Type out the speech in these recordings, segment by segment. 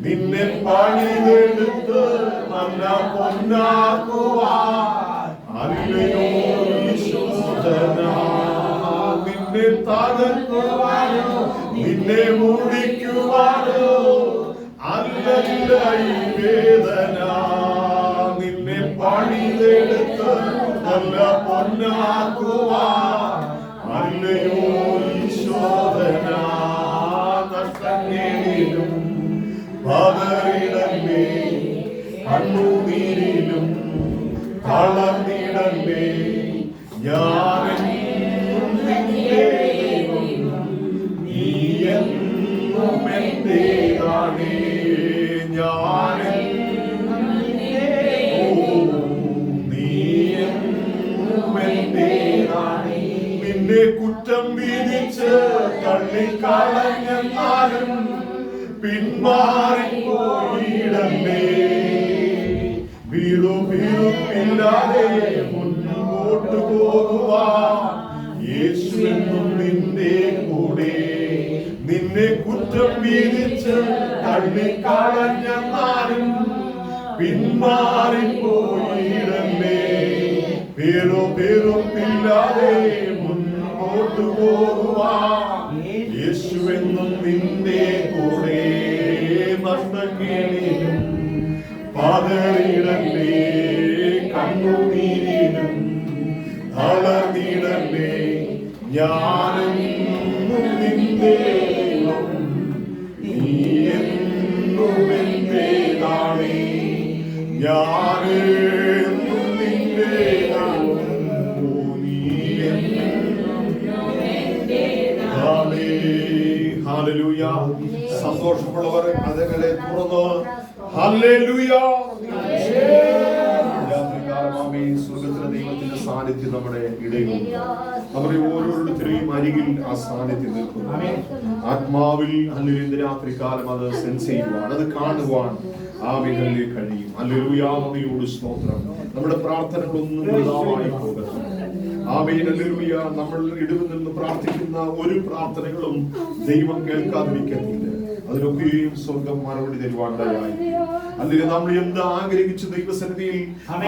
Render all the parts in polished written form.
നിന്നെ പണിതെടുത്ത് നല്ല പൊന്നാക്കുവാൻ അല്ലയോ ശോധന. നിന്നെ തകർക്കുവാനോ നിന്നെ മുടിക്കുവാനോ അല്ലല്ല ഈ വേദന. നിന്നെ പണിതെടുത്ത് നല്ല പൊന്നാക്കുവാൻ അല്ലയോ ശോധന. നഷ്ടങ്ങളിലും പതറിടല്ലേ, കണ്ണുനീരിലും തളർന്നിടല്ലേ. ഞാൻ നീ എന്നും എന്റേതാണേ. ഞാൻ നീ എന്നും എന്റേതാണേ. നിന്നെ കുറ്റം വിധിച്ച് തള്ളിക്കളഞ്ഞാലും പിന്മാറിപ്പോയിടല്ലേ. വീറുപിറുപ്പില്ലാതെ മുന്നോട്ട് പോകുവാൻ യേശുവെന്നും നിന്റെ കൂടെ. നിന്നെ കുറ്റം വിധിച്ച് തള്ളിക്കളഞ്ഞാലും പിന്മാറിപ്പോയിടല്ലേ. വീറുപിറുപ്പില്ലാതെ മുന്നോട്ട് പോകുവാൻ യേശുവെന്നും നിന്റെ കൂടെ. നഷ്ടങ്ങളിലും പതറിടല്ലേ, കണ്ണുനീരിലും തളർന്നിടല്ലേ. ഞാനെന്നും നിന്റെ നീ എന്നും എന്റേതാണേ. ഞാനെന്നും നിന്റെ നീ എന്നും എന്റേതാണേ. ഹല്ലേലൂയ. സന്തോഷമുള്ളവർ അതുങ്ങളെ തുറന്ന് ഹല്ലേലൂയ. സ്വർഗ്ഗത്തിലെ ദൈവത്തിന്റെ സാന്നിധ്യം നമ്മുടെ ഇടയിലുണ്ട്. നമ്മുടെ ഓരോരുത്തരെയും അരികിൽ ആ സാന്നിധ്യം നിൽക്കുന്നു. ആത്മാവിൽ ഹല്ലേലൂയ രാത്രികാലം അത് സെൻസ് ചെയ്യുവാൻ, അത് കാണുവാൻ ആമേൻ കഴിയും. ഹല്ലേലൂയ. നന്ദിയോട് സ്തോത്രം. നമ്മുടെ പ്രാർത്ഥനകളൊന്നും വൃഥാവായി പോകരുത്. ആമേൻ. ഹല്ലേലൂയ. നമ്മൾ ഇടവിൽ നിന്ന് പ്രാർത്ഥിക്കുന്ന ഒരു പ്രാർത്ഥനകളും ദൈവം കേൾക്കാതിരിക്കത്തില്ല. അതിനൊക്കെയും സ്വർഗം മറുപടി തരുവാണ്ടായി. അല്ലെങ്കിൽ നമ്മൾ എന്ത് ആഗ്രഹിച്ച് ദൈവസന്നിധിയിൽ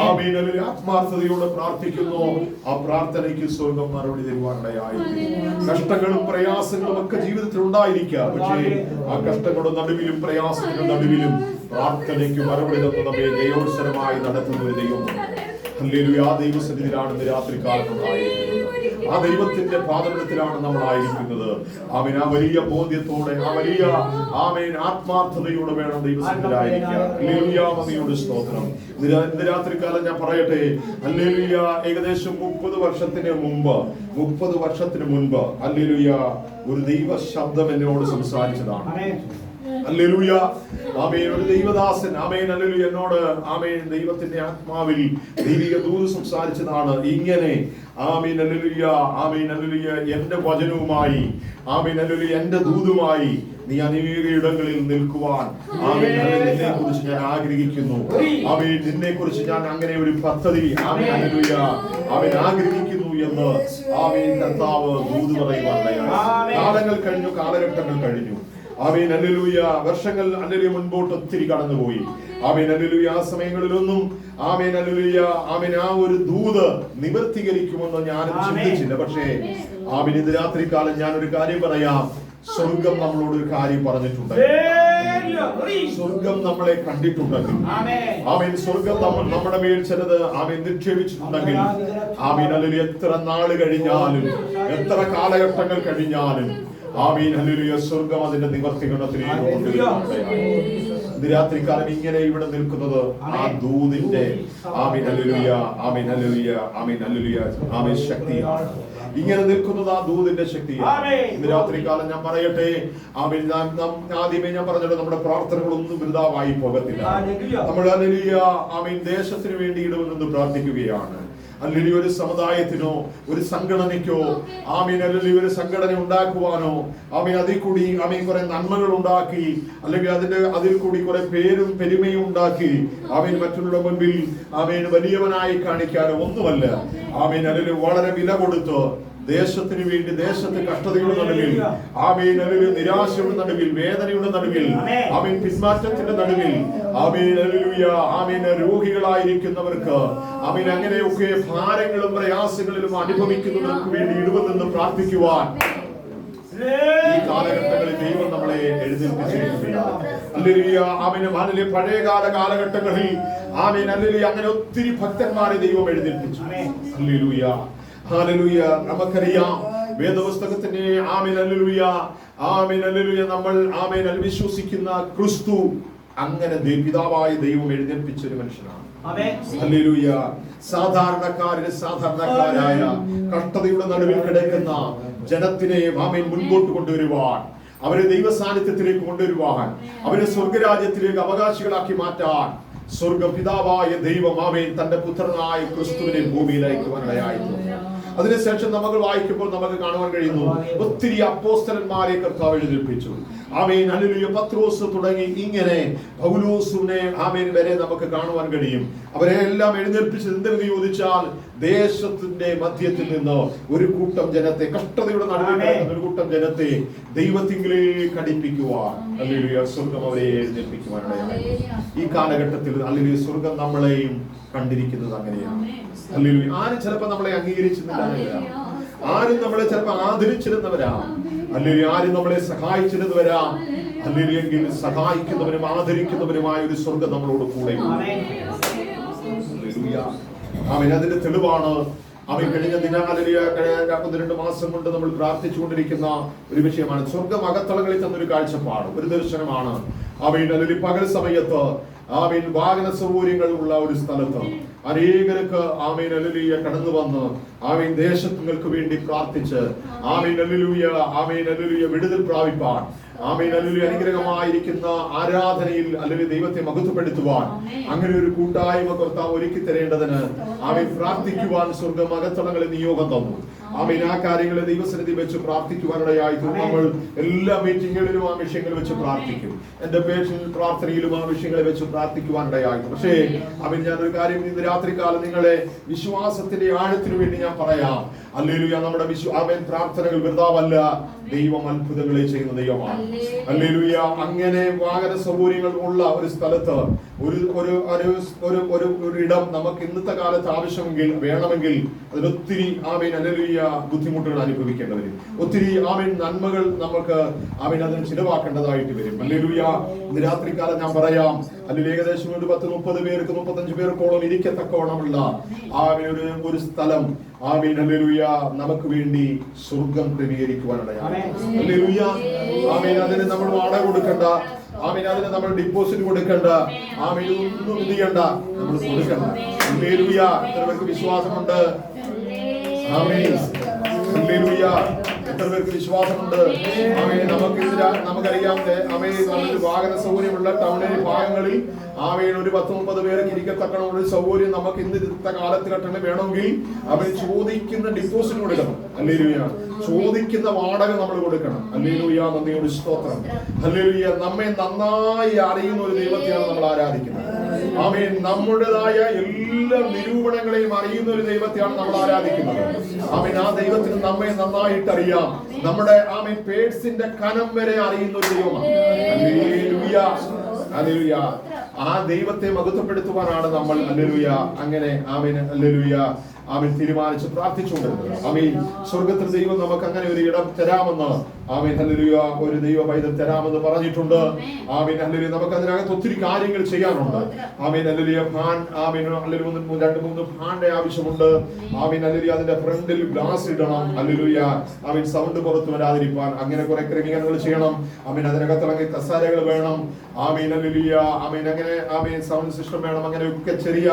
ആമേൻ ആത്മാർത്ഥതയോടെ പ്രാർത്ഥിക്കുന്നു, ആ പ്രാർത്ഥനയ്ക്ക് സ്വർഗം മറുപടി തരുവാണ്ടായി. കഷ്ടങ്ങളും പ്രയാസങ്ങളും ഒക്കെ ജീവിതത്തിൽ ഉണ്ടായിരിക്കാം. പക്ഷേ ആ കഷ്ടങ്ങളുടെ നടുവിലും പ്രയാസങ്ങളുടെ നടുവിലും പ്രാർത്ഥനയ്ക്ക് മറുപടി തന്നു നമ്മെ ദൈവോത്സവമായി നടത്തുന്ന ഒരു ദൈവമുണ്ട്. ഹല്ലേലൂയ. ആ ദൈവസന്നിധിയിലാണ് ഇന്ന് രാത്രികാലം നമ്മളായിരിക്കുന്നത്. ആ ദൈവത്തിന്റെ പാദപീഠത്തിലാണ് നമ്മളായിരിക്കുന്നത്. ആമേൻ. ആ വലിയ ബോധ്യത്തോടെ, ആ വലിയ ആമേൻ ആത്മാർത്ഥതയോടെ വേണം ദൈവസന്നിധിയിലായിരിക്കാൻ. ഹല്ലേലൂയ. നന്ദിയോട് സ്തോത്രം. ഇന്ന് രാത്രികാലം ഞാൻ പറയട്ടെ, ഹല്ലേലൂയ, ഏകദേശം 30 വർഷത്തിന് മുൻപ് ഹല്ലേലൂയ ഒരു ദൈവ ശബ്ദം എന്നോട് സംസാരിച്ചതാണ്. ഹല്ലേലൂയ. ആമേൻ. ഒരു ദൈവദാസൻ ആമേൻ ഹല്ലേലൂയ എന്നോട് ആമേൻ ദൈവത്തിന്റെ ആത്മാവിൽ ദൈവിക ദൂത് സംസാരിച്ചതാണ്. ഇങ്ങനെ ആമേൻ ഹല്ലേലൂയ, ആമേൻ ഹല്ലേലൂയ, എന്റെ വചനവുമായി ആമേൻ ഹല്ലേലൂയ എന്റെ ദൂതുമായി നീ അനേക ഇടങ്ങളിൽ നിൽക്കുവാൻ ആമേൻ നിന്നെ കുറിച്ച് ഞാൻ ആഗ്രഹിക്കുന്നു. ആമേൻ. നിന്നെ കുറിച്ച് ഞാൻ അങ്ങനെ ഒരു പദ്ധതി ആമേൻ ഹല്ലേലൂയ ആമേൻ ആഗ്രഹിക്കുന്നു എന്ന് ആമേൻ കർത്താവ് ദൂത് പറയുവാനായി. കാലങ്ങൾ കഴിഞ്ഞു, കാലഘട്ടങ്ങൾ കഴിഞ്ഞു. Amen hallelujah. വർഷങ്ങൾ ഹല്ലേലൂയ മുൻപോട്ട് ഒത്തിരി കടന്നുപോയി. Amen hallelujah. ആ സമയങ്ങളിലൊന്നും ആമേൻ ഹല്ലേലൂയ ആമേൻ ആ ഒരു ദൂത് നിവർത്തീകരിക്കുമെന്ന് ഞാൻ ചിന്തിച്ചില്ല. പക്ഷേ ആമേൻ ഇന്ന് രാത്രികാലം ഞാൻ ഒരു കാര്യം പറയാം. സ്വർഗം നമ്മളോട് ഒരു കാര്യം പറഞ്ഞിട്ടുണ്ടെങ്കിൽ, സ്വർഗം നമ്മളെ കണ്ടിട്ടുണ്ടെങ്കിൽ, ആമേൻ സ്വർഗം നമ്മുടെ മേൽ ചിലത് ആമേൻ നിക്ഷേപിച്ചിട്ടുണ്ടെങ്കിൽ, ആമേൻ ഹല്ലേലൂയ എത്ര നാള് കഴിഞ്ഞാലും എത്ര കാലഘട്ടങ്ങൾ കഴിഞ്ഞാലും ആമേൻ ഹല്ലേലൂയ സ്വർഗം അതിന്റെ നിവർത്തികരണത്തിലേക്ക് കൊണ്ടുവരുന്നുണ്ട്. ഇന്ന് രാത്രികാലം ഇങ്ങനെ ഇവിടെ നിൽക്കുന്നത് ആ ദൂതിന്റെ ആമേൻ ഹല്ലേലൂയ ആമേൻ ഹല്ലേലൂയ ആമേൻ ഹല്ലേലൂയ ആമേൻ ശക്തിയാണ്. ഇങ്ങനെ നിൽക്കുന്നത് ആ ദൂതിന്റെ ശക്തിയാണ്. ഇന്ന് രാത്രികാലം ഞാൻ പറയട്ടെ, ആമേൻ ആദ്യമേ ഞാൻ പറഞ്ഞത് നമ്മുടെ പ്രാർത്ഥനകളൊന്നും വൃഥാവായി പോകത്തില്ല. നമ്മൾ ഹല്ലേലൂയ ആമേൻ ദേശത്തിന് വേണ്ടി ഇടവെന്ന് പ്രാർത്ഥിക്കുകയാണ്. അല്ലെങ്കിൽ ഒരു സമുദായത്തിനോ ഒരു സംഘടനയ്ക്കോ ആമീൻ അല്ലെങ്കിൽ ഒരു സംഘടന ഉണ്ടാക്കുവാനോ ആമീൻ അതിൽ കൂടി ആമീൻ കുറെ നന്മകൾ ഉണ്ടാക്കി അല്ലെങ്കിൽ അതിൽ കൂടി കുറെ പേരും പെരുമയും ഉണ്ടാക്കി ആമീൻ മറ്റുള്ള മുൻപിൽ ആമീൻ വലിയവനായി കാണിക്കാനോ ഒന്നുമല്ല. ആമീൻ അതിൽ വളരെ വില കൊടുത്ത് ദേശത്തിന് വേണ്ടി, ദേശത്തെ കഷ്ടതയുടെ നടുവിൽ, ആമേൻ ഹല്ലേലൂയ, നിരാശയുടെ നടുവിൽ, വേദനയുടെ നടുവിൽ, ആമേൻ പിന്മാറ്റത്തിന്റെ നടുവിൽ, ആമേൻ ഹല്ലേലൂയ, ആമേൻ രോഗികളായിരിക്കുന്നവർക്ക്, ആമേൻ അങ്ങനെയൊക്കെ ഭാരങ്ങളും പ്രയാസങ്ങളിലും അനുഭവിക്കുന്നവർക്ക് വേണ്ടി ഇടവെന്ന് പ്രാർത്ഥിക്കുവാൻ ഈ കാലഘട്ടങ്ങളിൽ ദൈവം നമ്മളെ എഴുന്നേൽപ്പിച്ചിരിക്കുകയാണ്. ഹല്ലേലൂയ, ആമേൻ. ഹല്ലേലൂയ, പഴയകാല കാലഘട്ടങ്ങളിൽ ആമേൻ ഹല്ലേലൂയ അങ്ങനെ ഒത്തിരി ഭക്തന്മാരെ ദൈവം എഴുന്നേൽപ്പിച്ചു. Hallelujah, hallelujah. നമുക്കറിയാം വേദപുസ്തകത്തിന്റെ ആമേൻ ഹല്ലേലൂയ, ആമേൻ ഹല്ലേലൂയ, നമ്മൾ ആമേൻ വിശ്വസിക്കുന്ന ക്രിസ്തു അങ്ങനെ പിതാവായ ദൈവം എഴുന്നേൽപ്പിച്ച ഒരു മനുഷ്യനാണ്. ഹല്ലേലൂയ. സാധാരണക്കാരായ കഷ്ടതയുടെ നടുവിൽ കിടക്കുന്ന ജനത്തിനെ ആമേൻ മുൻപോട്ട് കൊണ്ടുവരുവാൻ, അവരെ ദൈവ സാന്നിധ്യത്തിലേക്ക് കൊണ്ടുവരുവാൻ, അവരെ സ്വർഗരാജ്യത്തിലേക്ക് അവകാശികളാക്കി മാറ്റാൻ സ്വർഗപിതാവായ ദൈവം ആമേൻ തന്റെ പുത്രനായ ക്രിസ്തുവിനെ ഭൂമിയിലേക്ക് വന്നയായിരുന്നു. അതിനുശേഷം നമ്മൾ വായിക്കുമ്പോൾ നമുക്ക് കാണുവാൻ കഴിയുന്നു ഒത്തിരി അപ്പോസ്തലന്മാരെ കർത്താവ് എഴുന്നേൽപ്പിച്ചു. Amen hallelujah. പത്രോസ് തുടങ്ങി ഇങ്ങനെ പൗലോസിനെ ആമേൻ വരെ നമുക്ക് കാണുവാൻ കഴിയും. അവരെ എല്ലാം എഴുന്നേൽപ്പിച്ചത് എന്തെന്ന് ചോദിച്ചാൽ ദേശത്തിന്റെ മധ്യത്തിൽ നിന്ന് ഒരു കൂട്ടം ജനത്തെ, കഷ്ടതയുടെ നടുവിൽ ഒരു കൂട്ടം ജനത്തെ ദൈവത്തിങ്കിലേക്ക് അടുപ്പിക്കുവാൻ ഹല്ലേലൂയ സ്വർഗം അവരെ എഴുന്നേൽപ്പിക്കുവാനിടയായി. ഈ കാലഘട്ടത്തിൽ ഹല്ലേലൂയ സ്വർഗം നമ്മളെയും കണ്ടിരിക്കുന്നത് അങ്ങനെയാണ്. ഹല്ലേലൂയ. ആരും ചിലപ്പോൾ നമ്മളെ അംഗീകരിച്ചിരുന്നില്ല, ആരും നമ്മളെ ചിലപ്പോൾ ആദരിച്ചിരുന്നവരാ, ഹല്ലേലൂയ, ആരും നമ്മളെ സഹായിച്ചിരുന്നവരാ, ഹല്ലേലൂയ, എങ്കിൽ സഹായിക്കുന്നവരും ആദരിക്കുന്നവരുമായ ഒരു സ്വർഗം നമ്മളോട് കൂടെ. ആമേൻ. അതിന്റെ തെളിവാണ് അവൻ കഴിഞ്ഞ ദിനാലിയ 1-2 മാസം കൊണ്ട് നമ്മൾ പ്രാർത്ഥിച്ചുകൊണ്ടിരിക്കുന്ന ഒരു വിഷയമാണ്. സ്വർഗം അകത്തളങ്ങളിൽ തന്നൊരു കാഴ്ചപ്പാട്, ഒരു ദർശനമാണ്. അവൻ അല്ലെങ്കിൽ പകൽ സമയത്ത് ആമേൻ വാഹന സൗകര്യങ്ങൾ ഉള്ള ഒരു സ്ഥലത്ത് അനേകർക്ക് ആമേൻ ഹല്ലേലൂയ കടന്നു വന്ന് ആമേൻ ദേശങ്ങൾക്ക് വേണ്ടി പ്രാർത്ഥിച്ച് ആമേൻ ഹല്ലേലൂയ, ആമേൻ ഹല്ലേലൂയ വിടുതൽ പ്രാപിപ്പാൻ, ആമേൻ ഹല്ലേലൂയ അനുഗ്രഹമായിരിക്കുന്ന ആരാധനയിൽ അല്ലെങ്കിൽ ദൈവത്തെ മഹത്വപ്പെടുത്തുവാൻ അങ്ങനെ ഒരു കൂട്ടായ്മ കർത്താവ് ഒരുക്കി തരേണ്ടതിന് ആമേൻ പ്രാർത്ഥിക്കുവാൻ സ്വർഗം അകത്തളങ്ങളിൽ നിയോഗം തന്നു. ആമേൻ. ആ കാര്യങ്ങളെ ദൈവസന്നിധി വെച്ച് പ്രാർത്ഥിക്കുവാനിടയായി. നമ്മൾ എല്ലാ മീറ്റിങ്ങുകളിലും ആ വിഷയങ്ങൾ വെച്ച് പ്രാർത്ഥിക്കും. എന്റെ പേഴ്സണൽ പ്രാർത്ഥനയിലും ആ വിഷയങ്ങളെ വെച്ച് പ്രാർത്ഥിക്കുവാനിടയായി. പക്ഷേ അവൻ ഞാനൊരു കാര്യം ഇന്ന് രാത്രികാലം നിങ്ങളെ വിശ്വാസത്തിന്റെ ആഴത്തിനു വേണ്ടി ഞാൻ പറയാം. ഹല്ലേലൂയ. നമ്മുടെ ആമേൻ പ്രാർത്ഥനകൾ വൃഥാവല്ല, ദൈവം അത്ഭുതങ്ങളെ ചെയ്യുന്ന ദൈവമാണ്. ഹല്ലേലൂയ. അങ്ങനെ വാഹന സൗകര്യങ്ങൾ ഉള്ള ഒരു സ്ഥലത്ത് ഒരു ഇടം നമുക്ക് ഇന്നത്തെ കാലത്ത് ആവശ്യമെങ്കിൽ വേണമെങ്കിൽ അതിലൊത്തിരി ആമേൻ ഹല്ലേലൂയ ബുദ്ധിമുട്ടുകൾ അനുഭവിക്കേണ്ടി വരും. ഒത്തിരി ആമേൻ നന്മകൾ നമുക്ക് ആമേൻ അതിന് ചിലവാക്കേണ്ടതായിട്ട് വരും. ഹല്ലേലൂയ. ഇന്ന് രാത്രികാലം ഞാൻ പറയാം, അല്ലെങ്കിൽ ഏകദേശം ഒരു 10-30 പേർക്ക് 35 പേർക്കോളം ഇരിക്കത്തക്കവണ്ണമുള്ള ആമേൻ ഒരു സ്ഥലം ആമേൻ ഹല്ലേലൂയ നമുക്ക് വേണ്ടി സ്വർഗം ക്രമീകരിക്കുവാനിടയാണ്. ഹല്ലേലൂയ. ആമേൻ. അതിന് നമ്മൾ വാടക കൊടുക്കണ്ട, ആമേൻ അതിന് നമ്മൾ ഡിപ്പോസിറ്റ് കൊടുക്കണ്ട, ആമേൻ ഒന്നും ഇത് ചെയ്യണ്ട, നമ്മൾ കൊടുക്കണ്ട. ഹല്ലേലൂയ. എത്ര പേർക്ക് വിശ്വാസമുണ്ട്? ആമേൻ. ഹല്ലേലൂയ. എത്ര പേർക്ക് വിശ്വാസമുണ്ട്? ആമേൻ. നമുക്കറിയാം ആമേൻ നല്ലൊരു വാഹന സൗകര്യമുള്ള ടൗണിലെ ഭാഗങ്ങളിൽ ആമേൻ ഒരു 10-30 പേർക്ക് ഇരിക്കത്തക്കണം ഒരു സൗകര്യം നമുക്ക് ഇന്നത്തെ കാലഘട്ടങ്ങളിൽ വേണമെങ്കിൽ അവൻ ചോദിക്കുന്ന ഡിപ്പോസിറ്റ് കൊടുക്കണം. ഹല്ലേലൂയ. ചോദിക്കുന്ന വാടക നമ്മൾ കൊടുക്കണം. ഹല്ലേലൂയ. നന്ദിയോട് സ്തോത്രം. ഹല്ലേലൂയ. നമ്മെ നന്നായി അറിയുന്ന ഒരു ദൈവത്തെയാണ് നമ്മൾ ആരാധിക്കുന്നത്. ആമേൻ. നമ്മുടേതായ എല്ലാ നിരൂപണങ്ങളെയും അറിയുന്ന ഒരു ദൈവത്തെയാണ് നമ്മൾ ആരാധിക്കുന്നത്. ആമേൻ. ആ ദൈവത്തിന് നമ്മെ നന്നായിട്ട് അറിയാം. നമ്മുടെ ആമേൻ പേഴ്സിന്റെ കനം വരെ അറിയുന്ന ഒരു ദൈവമാണ്. ഹല്ലേലൂയ. ഹല്ലേലൂയ. ആ ദൈവത്തെ മഹത്വപ്പെടുത്തുവാനാണ് നമ്മൾ ഹല്ലേലൂയ അങ്ങനെ ആമേൻ ഹല്ലേലൂയ ആമേൻ തീരുമാനിച്ച് പ്രാർത്ഥിച്ചുകൊണ്ടിരുന്നത്. ആമേൻ. സ്വർഗത്തിൽ ദൈവം നമുക്ക് അങ്ങനെ ഒരു ഇടം തരാമെന്ന് ആമേൻ ഹല്ലേലൂയ ഒരു ദൈവ പൈതൽ തരാമെന്ന് പറഞ്ഞിട്ടുണ്ട്. Amen hallelujah. നമുക്ക് അതിനകത്ത് ഒത്തിരി കാര്യങ്ങൾ ചെയ്യാനുണ്ട്. Amen hallelujah. Fan amen hallelujah 2-3 ഫാന്റെ ആവശ്യമുണ്ട്. Amen hallelujah. അതിന്റെ ഫ്രണ്ടിൽ ഗ്ലാസ് ഇടണം. ഹല്ലേലൂയ. ആമേൻ സൗണ്ട് പുറത്തു വരാതിരിക്കാൻ അങ്ങനെ കുറെ ക്രമീകരണങ്ങൾ ചെയ്യണം. ആമേൻ അതിനകത്തിളങ്ങി കസാരകൾ വേണം. ആമേൻ ഹല്ലേലൂയ. ആമേൻ അങ്ങനെ ആമേൻ സൗണ്ട് സിസ്റ്റം വേണം. അങ്ങനെയൊക്കെ ചെറിയ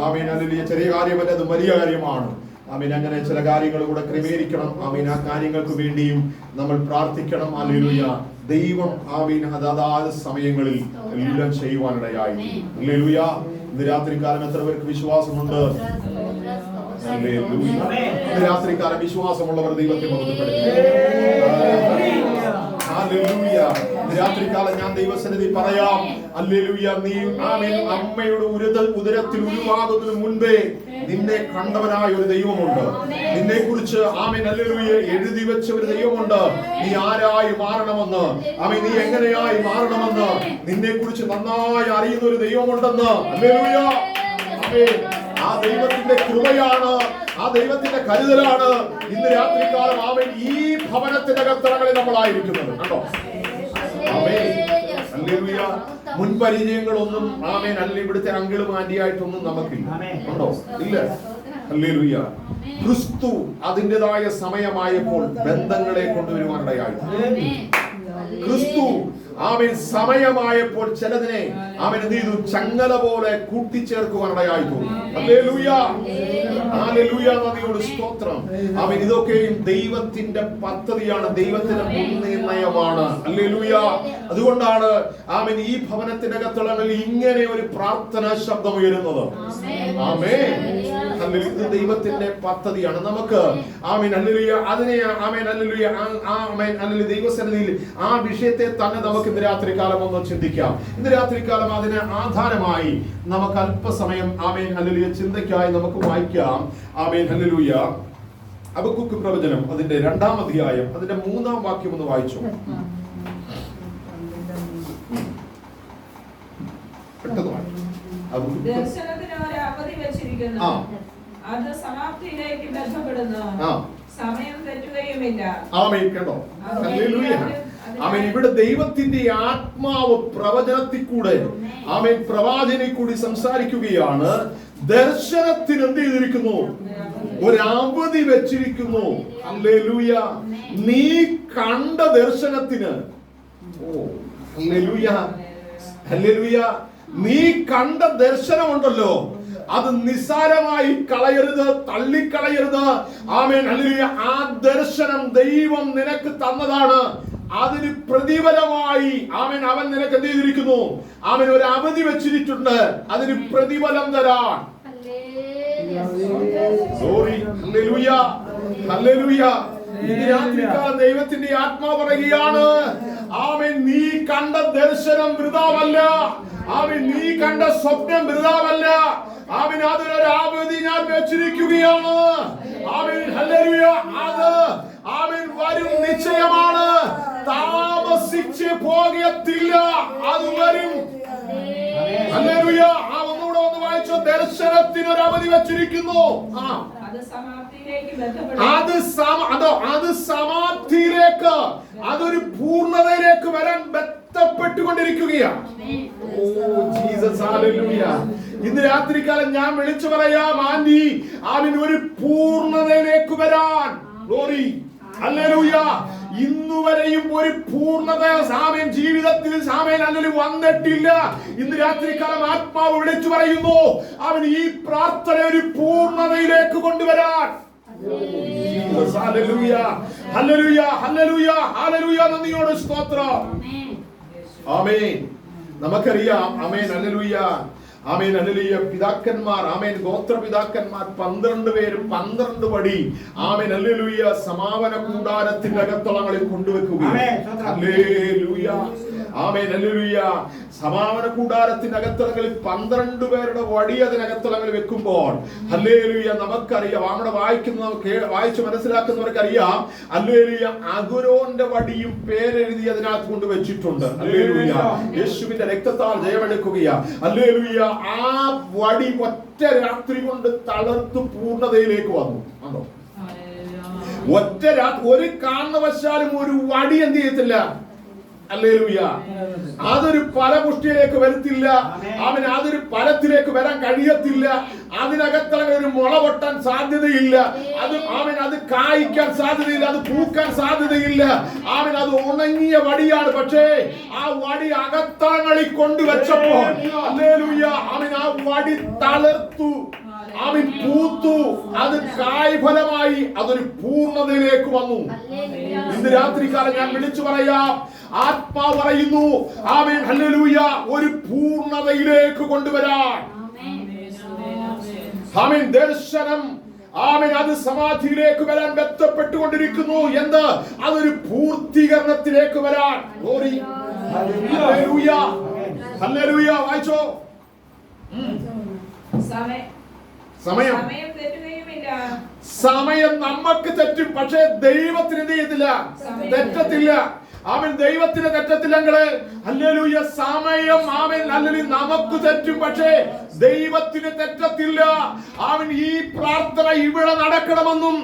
ആമേൻ ഹല്ലേലൂയ ചെറിയ കാര്യമല്ല, അത് വലിയ കാര്യമാണ്. ആമേൻ. അങ്ങനെ ചില കാര്യങ്ങൾ കൂടെ ക്രമീകരിക്കണം. ആമേൻ. ആ കാര്യങ്ങൾക്ക് വേണ്ടിയും നമ്മൾ പ്രാർത്ഥിക്കണം. ഹല്ലേലൂയ. ദൈവം ആമേൻ അതാത് സമയങ്ങളിൽ എല്ലാം ചെയ്യുവാനിടയായി. ഹല്ലേലൂയ. ഇന്ന് രാത്രികാലം എത്ര പേർക്ക് വിശ്വാസമുണ്ട്? ഹല്ലേലൂയ. ഇന്ന് രാത്രികാലം വിശ്വാസമുള്ളവർ ദൈവത്തെ മഹത്വപ്പെടുത്തുന്നു. ഹല്ലേലൂയ. രാത്രികാലം ഞാൻ ദൈവസന്നിധി പറയാം, ഹല്ലേലൂയ, നീ ആമേൻ അമ്മയുടെ ഉദരത്തിൽ ഉരുവാകുന്നതിന് മുൻപേ നിന്നെ കണ്ടവനായ ഒരു ദൈവമുണ്ട്. നിന്നെ കുറിച്ച് ആമേൻ ഹല്ലേലൂയ എഴുതി വെച്ച ഒരു ദൈവമുണ്ട്. നീ ആരായി മാറണമെന്ന്, ആമേൻ നീ എങ്ങനെയായി മാറണമെന്ന് നിന്നെ കുറിച്ച് നന്നായി അറിയുന്ന ഒരു ദൈവമുണ്ടെന്ന്. ഹല്ലേലൂയ, ആമേൻ. ആ ദൈവത്തിന്റെ കൃപയാണ്, ആ ദൈവത്തിന്റെ കരുതലാണ് ഇന്ന് രാത്രികാലം ആമേൻ ഈ ഭവനത്തിന്റെ അകത്തളങ്ങളിൽ നമ്മളായിരിക്കുന്നത്. കണ്ടോ? ആമേൻ, ഹല്ലേലൂയ. മുൻപരിചയങ്ങളൊന്നും ആമേൻ അല്ല ഇവിടുത്തെ അങ്കിളും ആന്റിയായിട്ടൊന്നും നമുക്കില്ല. ഉണ്ടോ? ഇല്ല. ഹല്ലേലൂയ. ക്രിസ്തു അതിൻ്റെതായ സമയമായപ്പോൾ ബന്ധങ്ങളെ കൊണ്ടുവരുവാനിടയായി. ക്രിസ്തു ആമേൻ സമയമായപ്പോൾ ചിലതിനെ ആമേൻ എന്ത് ചെയ്തു? ചങ്ങല പോലെ കൂട്ടിച്ചേർക്കുവാനിടയായി തോന്നി. ഹല്ലേലൂയ, ഹല്ലേലൂയ, നന്ദിയോട് സ്തോത്രം. ആമേൻ ഇതൊക്കെയും ദൈവത്തിന്റെ പദ്ധതിയാണ്, ദൈവത്തിന്റെ മുൻനിർണയമാണ്. ഹല്ലേലൂയ. അതുകൊണ്ടാണ് ആമേൻ ഈ ഭവനത്തിനകത്തുള്ളവരിൽ ഇങ്ങനെ ഒരു പ്രാർത്ഥനാ ശബ്ദം ഉയരുന്നത്. ആമേൻ, ഇത് ദൈവത്തിന്റെ പദ്ധതിയാണ്. നമുക്ക് ആമേൻ ഹല്ലേലൂയ അതിനെ ആമേൻ ഹല്ലേലൂയ ആമേൻ ഹല്ലേലൂയ ദൈവസന്നിധിയിൽ ആ വിഷയത്തെ തന്നെ നമുക്ക് ഇന്ന് രാത്രികാലം ഒന്ന് ചിന്തിക്കാം. ഇന്ന് രാത്രികാലം അതിന് ആധാരമായി നമുക്ക് അല്പസമയം ആമേൻ ഹല്ലേലൂയ ചിന്തയ്ക്കായി നമുക്ക് വായിക്കാം. ആമേൻ ഹല്ലേലൂയ ഹബക്കൂക്ക് പ്രവചനം അതിന്റെ 2-ാം അധ്യായം അതിന്റെ 3-ാം വാക്യം ഒന്ന് വായിച്ചു. ദർശനത്തിന് ഒരു അവധി വെച്ചിരിക്കുന്നു, അത് സമാപ്തിയിലേക്ക് ബന്ധപ്പെടുന്നു, സമയം തെറ്റുകയുമില്ല. ആമേൻ. കണ്ടോ? ഹല്ലേലൂയ. ആമേൻ. ഇവിടെ ദൈവത്തിന്റെ ആത്മാവ് പ്രവചനത്തിൽ കൂടെ ആമേൻ പ്രവാചകനെ കൂടി സംസാരിക്കുകയാണ്. ദർശനത്തിന് എന്ത് ചെയ്തിരിക്കുന്നു? ഒരു അവധി വെച്ചിരിക്കുന്നു. ഹല്ലേലൂയ. നീ കണ്ട ദർശനത്തിന്, ഓ ഹല്ലേലൂയ, ഹല്ലേലൂയ, നീ കണ്ട ദർശനമുണ്ടല്ലോ, അത് നിസ്സാരമായി കളയരുത്, തള്ളിക്കളയരുത്. Amen hallelujah. ആ ദർശനം ദൈവം നിനക്ക് തന്നതാണ്. അതിന് പ്രതിഫലമായി ആമേൻ അവൻ നിനക്ക് എന്ത് ചെയ്തിരിക്കുന്നു? അവൻ ഒരു അവധി വെച്ചിട്ടുണ്ട്, അതിന് പ്രതിഫലം തരാൻ. Hallelujah, hallelujah. ദൈവത്തിന്റെ ആത്മാവ് പറയുകയാണ്, ആമേൻ നീ കണ്ട ദർശനം വൃഥാവല്ല, ആമേൻ നീ കണ്ട സ്വപ്നം വൃഥാവല്ല, ആമേൻ അതിനൊരു അവധി ഞാൻ വെച്ചിരിക്കുകയാണ്. Amen hallelujah. അത് ആമേൻ വരും നിശ്ചയമാണ്, താമസിച്ച് പോകത്തില്ല, അത് വരും. ഹല്ലേലൂയ. ആ ഒന്നുകൂടെ ഒന്ന് വായിച്ചോ. ദർശനത്തിന് ഒരു അവധി വെച്ചിരിക്കുന്നു, അത് സമാപ്തിയിലേക്ക്, അതൊരു പൂർണ്ണതയിലേക്ക് വരാൻ ബന്ധപ്പെട്ടുകൊണ്ടിരിക്കുകയാണ്. Oh Jesus, hallelujah. ഇന്ന് രാത്രികാലം ഞാൻ വിളിച്ചു പറയാം, ആന്റി അവൻ ഒരു പൂർണ്ണതയിലേക്ക് വരാൻ. Glory, hallelujah. ഇന്നുവരെയും ഒരു പൂർണ്ണത സാമേൻ ജീവിതത്തിൽ സാമേൻ അല്ലെങ്കിൽ വന്നിട്ടില്ല. ഇന്ന് രാത്രികാലം ആത്മാവ് വിളിച്ചു പറയുന്നു, അവൻ ഈ പ്രാർത്ഥന ഒരു പൂർണ്ണതയിലേക്ക് കൊണ്ടുവരാൻ. ഹല്ലേലൂയ, ഹല്ലേലൂയ, ഹല്ലേലൂയ, ഹല്ലേലൂയ. നന്ദിയോട് സ്തോത്രം. ആമേൻ. നമുക്കറിയാം, ആമേൻ ഹല്ലേലൂയ, ആമേൻ ഹല്ലേലൂയ. പിതാക്കന്മാർ, ആമേൻ ഗോത്രപിതാക്കന്മാർ 12 പേരും 12 പടി ആമേൻ ഹല്ലേലൂയ സമാപന കൂടാരത്തിന്റെ അകത്തളങ്ങളിൽ കൊണ്ടുവെക്കുകയാണ്. ഹല്ലേലൂയ, ആമേൻ ഹല്ലേലൂയ. സമാപന കൂടാരത്തിന്റെ അകത്തളങ്ങളിൽ 12 പേരുടെ വടി അതിനകത്തളങ്ങളിൽ വെക്കുമ്പോൾ ഹല്ലേലൂയ നമുക്കറിയാം, നമ്മുടെ വായിച്ച് മനസ്സിലാക്കുന്നവർക്കറിയാം, ഹല്ലേലൂയ അഹരോന്റെ വടിയും പേരെഴുതി അതിനകത്ത് കൊണ്ട് വെച്ചിട്ടുണ്ട്. ഹല്ലേലൂയ. യേശുവിന്റെ രക്തത്താൽ ജയമെടുക്കുകയാ. ഹല്ലേലൂയ. ആ വടി ഒറ്റ രാത്രി കൊണ്ട് തളർത്ത് പൂർണ്ണതയിലേക്ക് വന്നു. ആണോ? ഒറ്റ രാത്രി. ഒരു കാരണവശാലും ഒരു വടി എന്ത് ചെയ്യത്തില്ല. ഹല്ലേലൂയ. അതൊരു ഫലപുഷ്ടിയിലേക്ക് വരത്തില്ല. അവൻ അതൊരു ഫലത്തിലേക്ക് വരാൻ കഴിയത്തില്ല. അതിനകത്തളങ്ങൾ ഒരു മുള പൊട്ടാൻ സാധ്യതയില്ല. അത് കായ്ക്കാൻ സാധ്യതയില്ല, അത് പൂക്കാൻ സാധ്യതയില്ല. അത് ഉണങ്ങിയ വടിയാണ്. പക്ഷേ ആ വടി അകത്തളങ്ങളിൽ കൊണ്ടുവച്ചപ്പോൾ ഹല്ലേലൂയ ആ വടി തളർത്തു, പൂത്തു, അത് കായ്ഫലമായി, അതൊരു പൂർണ്ണതയിലേക്ക് വന്നു. ഇന്ന് രാത്രികാലം ഞാൻ വിളിച്ചു പറയാം, ആത്മാവ് പറയുന്നു, ആമേൻ ഹല്ലേലൂയ, ഒരു പൂർണ്ണതയിലേക്ക് കൊണ്ടുവരാൻ. ആമേൻ. ദർശനം ആമേൻ അത് സമാധിയിലേക്ക് വരാൻ ബന്ധപ്പെട്ടുകൊണ്ടിരിക്കുന്നു. എന്ത്? അതൊരു പൂർത്തീകരണത്തിലേക്ക് വരാൻ. Hallelujah, hallelujah. വായിച്ചോ. സമയം തെറ്റുകയുമില്ല. സമയം നമുക്ക് തെറ്റും, പക്ഷേ ദൈവത്തിന് എന്ത് ചെയ്യത്തില്ല? തെറ്റത്തില്ല. അവൻ ദൈവത്തിന് തെറ്റത്തില്ലെങ്കില് ഹല്ലേലൂയ. സമയം അവൻ അല്ലെങ്കിൽ നമുക്ക് തെറ്റും, പക്ഷേ ദൈവത്തിന് തെറ്റത്തില്ല. അവൻ ഈ പ്രാർത്ഥന ഇവിടെ നടക്കണമെന്നും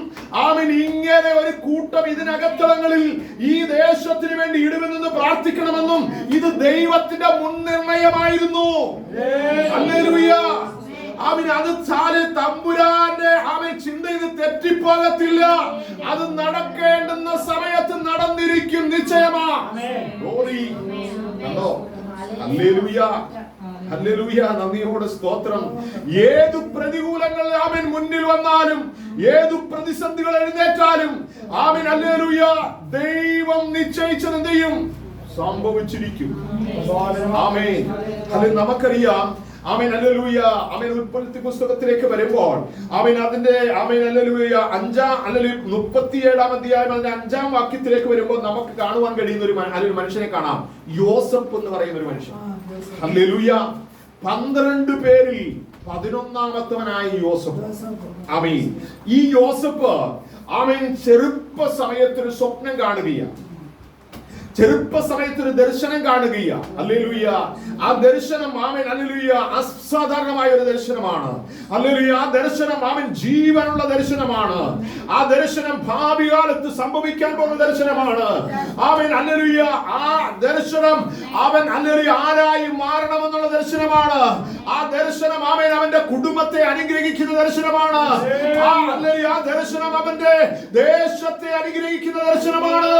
അവൻ ഇങ്ങനെ ഒരു കൂട്ടം ഇതിനകത്തളങ്ങളിൽ ഈ ദേശത്തിന് വേണ്ടി ഇടുമെന്ന് പ്രാർത്ഥിക്കണമെന്നും ഇത് ദൈവത്തിന്റെ മുൻനിർണയമായിരുന്നു. ഹല്ലേലൂയ. അവൻ അത് തമ്പുരാന്റെ അവൻ ചിന്ത ഇത് തെറ്റിപ്പോകത്തില്ല. അത് നടക്കേണ്ടുന്ന സമയത്ത് നടന്നിരിക്കും, നിശ്ചയമാ. കണ്ടോ? Hallelujah, hallelujah. നന്ദിയോടെ സ്തോത്രം. ഏതു പ്രതികൂലങ്ങൾ അവൻ മുന്നിൽ വന്നാലും, ഏതു പ്രതിസന്ധികൾ എഴുന്നേറ്റാലും അവൻ ഹല്ലേലൂയ ദൈവം നിശ്ചയിച്ചത് എന്ത് ചെയ്യും? സംഭവിച്ചിരിക്കും. ആമേൻ. അത് നമുക്കറിയാം. ആമേൻ, ഹല്ലേലൂയ. ആമേൻ. ഉൽപ്പത്തി പുസ്തകത്തിലേക്ക് വരുമ്പോൾ ആമേൻ അതിന്റെ ആമേൻ ഹല്ലേലൂയ 37-ാം അധ്യായം അതിന്റെ 5-ാം വാക്യത്തിലേക്ക് വരുമ്പോൾ നമുക്ക് കാണുവാൻ കഴിയുന്ന ഒരു മനുഷ്യനെ കാണാം. യോസഫ് എന്ന് പറയുന്ന ഒരു മനുഷ്യൻ. ഹല്ലേലൂയ. 12 പേരിൽ 11ാമത്തവനായ യോസഫ്. ആമേൻ. ഈ യോസഫ് ആമേൻ ചെറുപ്പ സമയത്തൊരു സ്വപ്നം കാണുകയാണ്. ചെറുപ്പ സമയത്ത് ഒരു ദർശനം കാണുകയാണ്. ഹല്ലേലൂയ. ആ ദർശനം ആമേൻ ഹല്ലേലൂയ അസാധാരണമായ ഒരു ദർശനമാണ്. ഹല്ലേലൂയ. ആ ദർശനം ആമേൻ ജീവനുള്ള ദർശനമാണ്. ആ ദർശനം ഭാവി കാലത്ത് സംഭവിക്കാൻ പോകുന്ന ദർശനമാണ്. Amen hallelujah. ആ ദർശനം അവൻ ഹല്ലേലൂയ ആരായി മാറണമെന്നുള്ള ദർശനമാണ്. ആ ദർശനം ആമേൻ അവന്റെ കുടുംബത്തെ അനുഗ്രഹിക്കുന്ന ദർശനമാണ്. ആ ഹല്ലേലൂയ ആ ദർശനം അവന്റെ ദേശത്തെ അനുഗ്രഹിക്കുന്ന ദർശനമാണ്.